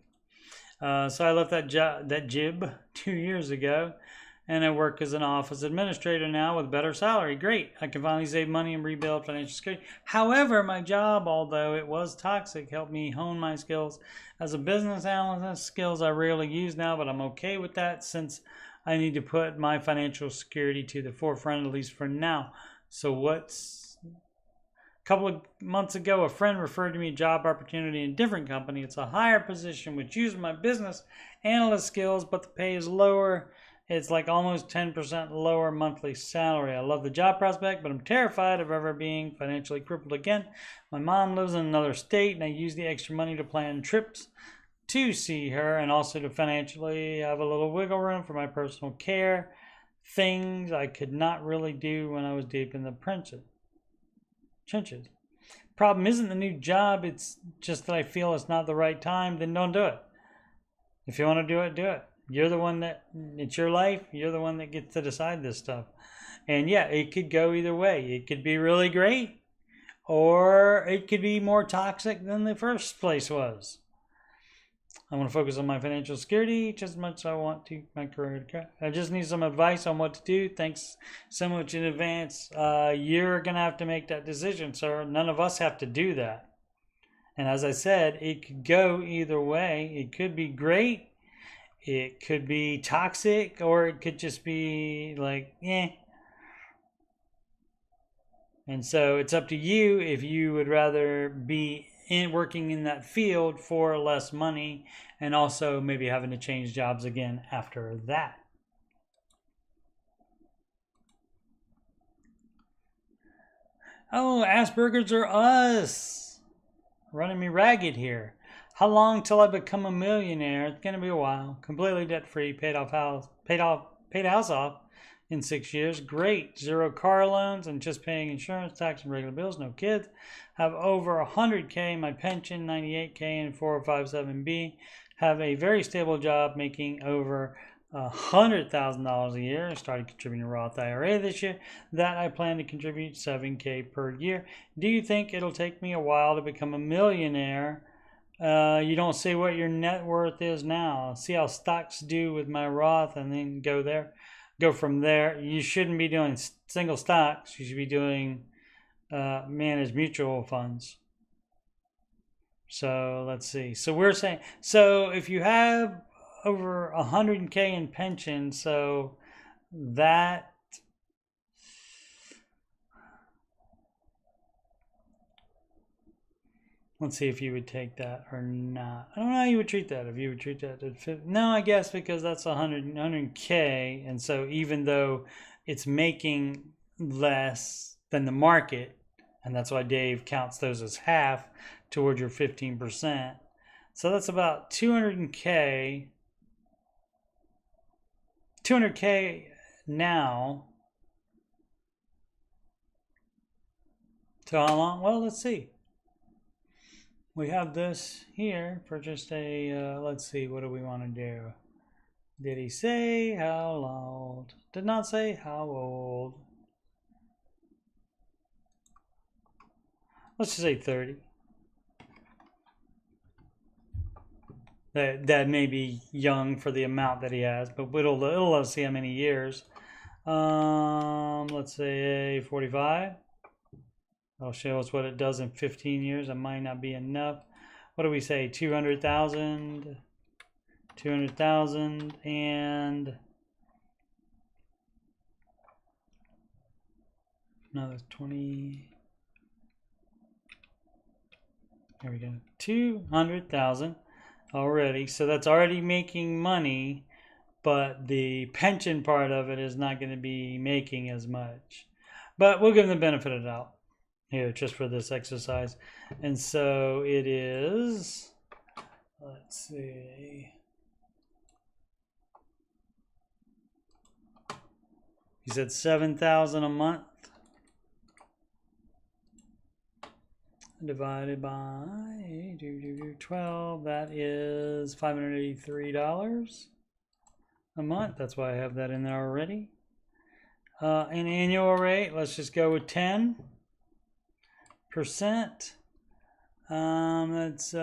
So I left that jib 2 years ago, and I work as an office administrator now with better salary. Great. I can finally save money and rebuild financial security. However, my job, although it was toxic, helped me hone my skills as a business analyst, skills I rarely use now, but I'm okay with that since I need to put my financial security to the forefront, at least for now. So a couple of months ago, a friend referred to me a job opportunity in a different company. It's a higher position which uses my business analyst skills, but the pay is lower. It's like almost 10% lower monthly salary. I love the job prospect, but I'm terrified of ever being financially crippled again. My mom lives in another state, and I use the extra money to plan trips to see her and also to financially have a little wiggle room for my personal care. Things I could not really do when I was deep in the trenches. Problem isn't the new job, it's just that I feel it's not the right time. Then don't do it. If you want to do it, do it. You're the one it's your life. You're the one that gets to decide this stuff. And yeah, it could go either way. It could be really great, or it could be more toxic than the first place was. I want to focus on my financial security just as much as I want to my career. I just need some advice on what to do. Thanks so much in advance. You're going to have to make that decision, sir. None of us have to do that. And as I said, it could go either way. It could be great. It could be toxic, or it could just be like, eh. And so it's up to you if you would rather be working in that field for less money and also maybe having to change jobs again after that. Oh, Asperger's are us. Running me ragged here. How long till I become a millionaire? It's gonna be a while. Completely debt-free, paid a house off in 6 years. Great. 0 car loans and just paying insurance, tax, and regular bills. No kids. Have over 100K. My pension, 98K and 457B. Have a very stable job, making over $100,000 a year. I started contributing to Roth IRA this year. That I plan to contribute $7K per year. Do you think it'll take me a while to become a millionaire? You don't say what your net worth is now. See how stocks do with my Roth, and then go from there. You shouldn't be doing single stocks. You should be doing managed mutual funds. So let's see. So we're saying, so if you have over 100K in pension, so that let's see if you would take that or not. I don't know how you would treat that. If you would treat that, no, I guess because that's 100K, and so even though it's making less than the market, and that's why Dave counts those as half towards your 15%. So that's about 200K now. So how long? Well, let's see. We have this here. Purchased a, let's see, what do we want to do? Did he say how old? Did not say how old. Let's just say 30. That may be young for the amount that he has, but it'll let us see how many years. Let's say 45. That'll show us what it does in 15 years. It might not be enough. What do we say? 200,000. 200,000 and no, that's 20. There we go. 200,000 already. So that's already making money, but the pension part of it is not going to be making as much. But we'll give them the benefit of the doubt here just for this exercise. And so it is, let's see. He said 7,000 a month divided by 12. That is $583 a month. That's why I have that in there already. An annual rate, let's just go with 10%. That's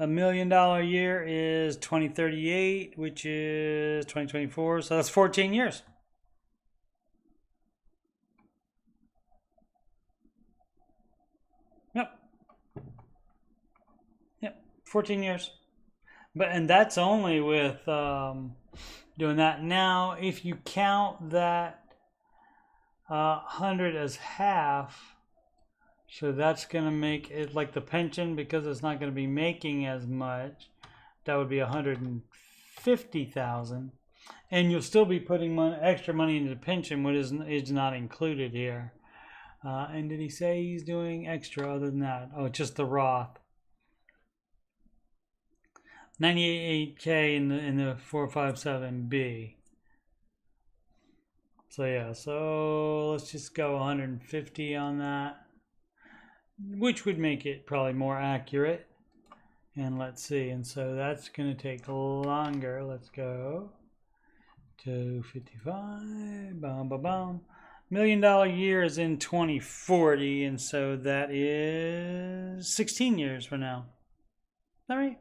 $1 million year is 2038, which is 2024. So that's 14 years. Yep, 14 years. And that's only with doing that. Now, if you count that 100 as half, so that's going to make it like the pension, because it's not going to be making as much. That would be 150,000, and you'll still be putting extra money into the pension, which is not included here. And did he say he's doing extra other than that? Oh, just the Roth. 98K in the 457B. So yeah, so let's just go 150 on that, which would make it probably more accurate. And let's see, and so that's going to take longer. Let's go to 55. Boom, boom, boom. $1 million year is in 2040, and so that is 16 years from now. Is that right?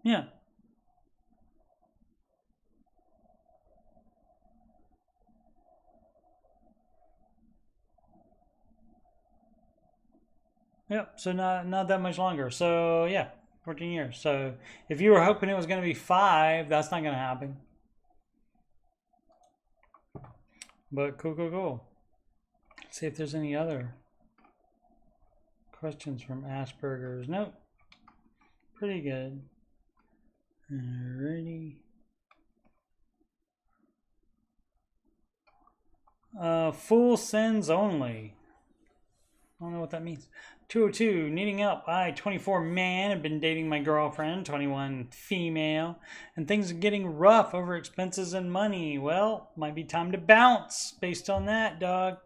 Yeah. Yep, so not that much longer. So yeah, 14 years. So if you were hoping it was going to be 5, that's not going to happen. But cool. Let's see if there's any other questions from Asperger's. Nope. Pretty good. Alrighty. Full sends only. I don't know what that means. 202, needing help. I, 24 man, have been dating my girlfriend, 21 female, and things are getting rough over expenses and money. Well, might be time to bounce based on that, dog.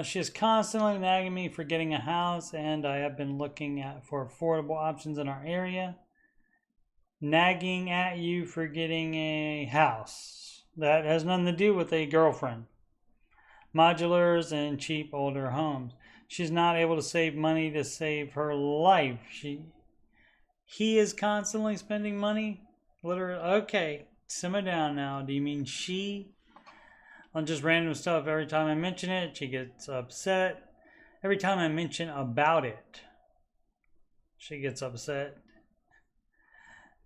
She is constantly nagging me for getting a house, and I have been looking for affordable options in our area. Nagging at you for getting a house. That has nothing to do with a girlfriend. Modulars and cheap older homes. She's not able to save money to save her life. He is constantly spending money? Literally. Okay, simmer down now. Do you mean she? On just random stuff. Every time I mention it, she gets upset. Every time I mention about it, she gets upset.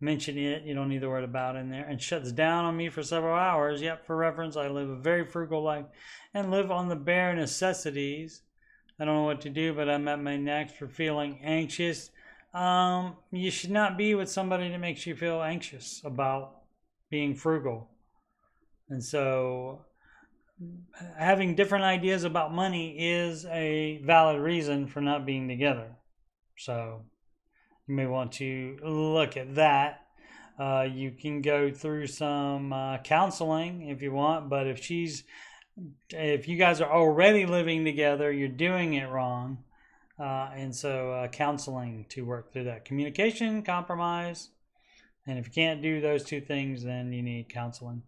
Mention it, you don't need the word about in there, and shuts down on me for several hours. Yep, for reference, I live a very frugal life and live on the bare necessities. I don't know what to do, but I'm at my next for feeling anxious. You should not be with somebody that makes you feel anxious about being frugal. And so having different ideas about money is a valid reason for not being together. So You may want to look at that. You can go through some counseling if you want, but if you guys are already living together, you're doing it wrong. And so counseling to work through that. Communication, compromise. And if you can't do those two things, then you need counseling.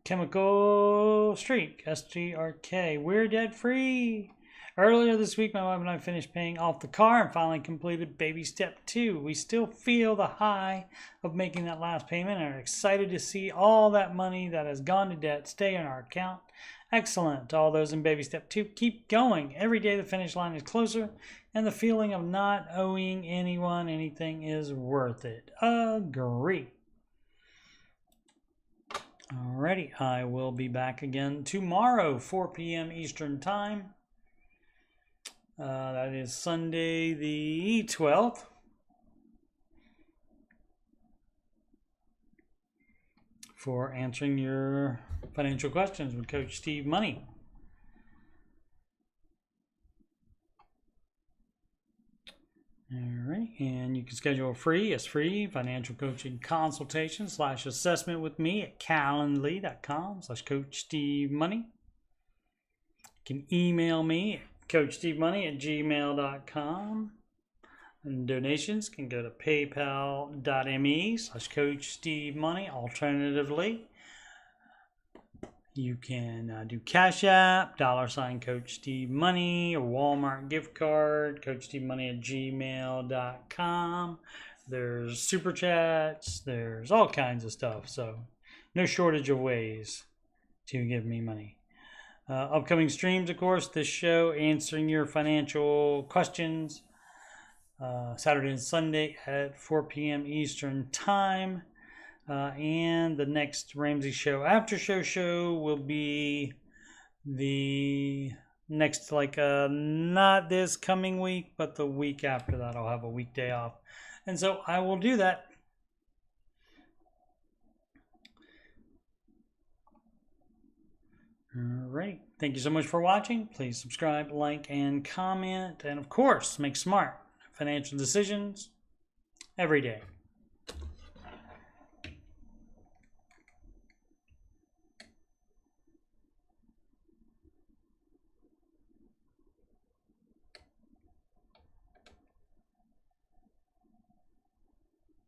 Chemical Streak, STRK. We're debt free. Earlier this week, my wife and I finished paying off the car and finally completed baby step 2. We still feel the high of making that last payment and are excited to see all that money that has gone to debt stay in our account. Excellent. To all those in baby step 2, keep going. Every day the finish line is closer, and the feeling of not owing anyone anything is worth it. Agree. Alrighty, I will be back again tomorrow, 4 p.m. Eastern Time. That is Sunday the 12th. For answering your financial questions with Coach Steve Money. All right, and you can schedule a free financial coaching consultation / assessment with me at calendly.com / Coach Steve Money. You can email me at coachstevemoney@gmail.com. And donations can go to paypal.me / Coach Steve Money. Alternatively, you can do Cash App, $ Coach Steve Money, or Walmart gift card, coachstevemoney@gmail.com. There's super chats. There's all kinds of stuff. So no shortage of ways to give me money. Upcoming streams, of course, this show, answering your financial questions, Saturday and Sunday at 4 p.m. Eastern Time. And the next Ramsey Show after show will be the next, not this coming week, but the week after that. I'll have a weekday off. And so I will do that. All right. Thank you so much for watching. Please subscribe, like, and comment. And of course, make smart financial decisions every day.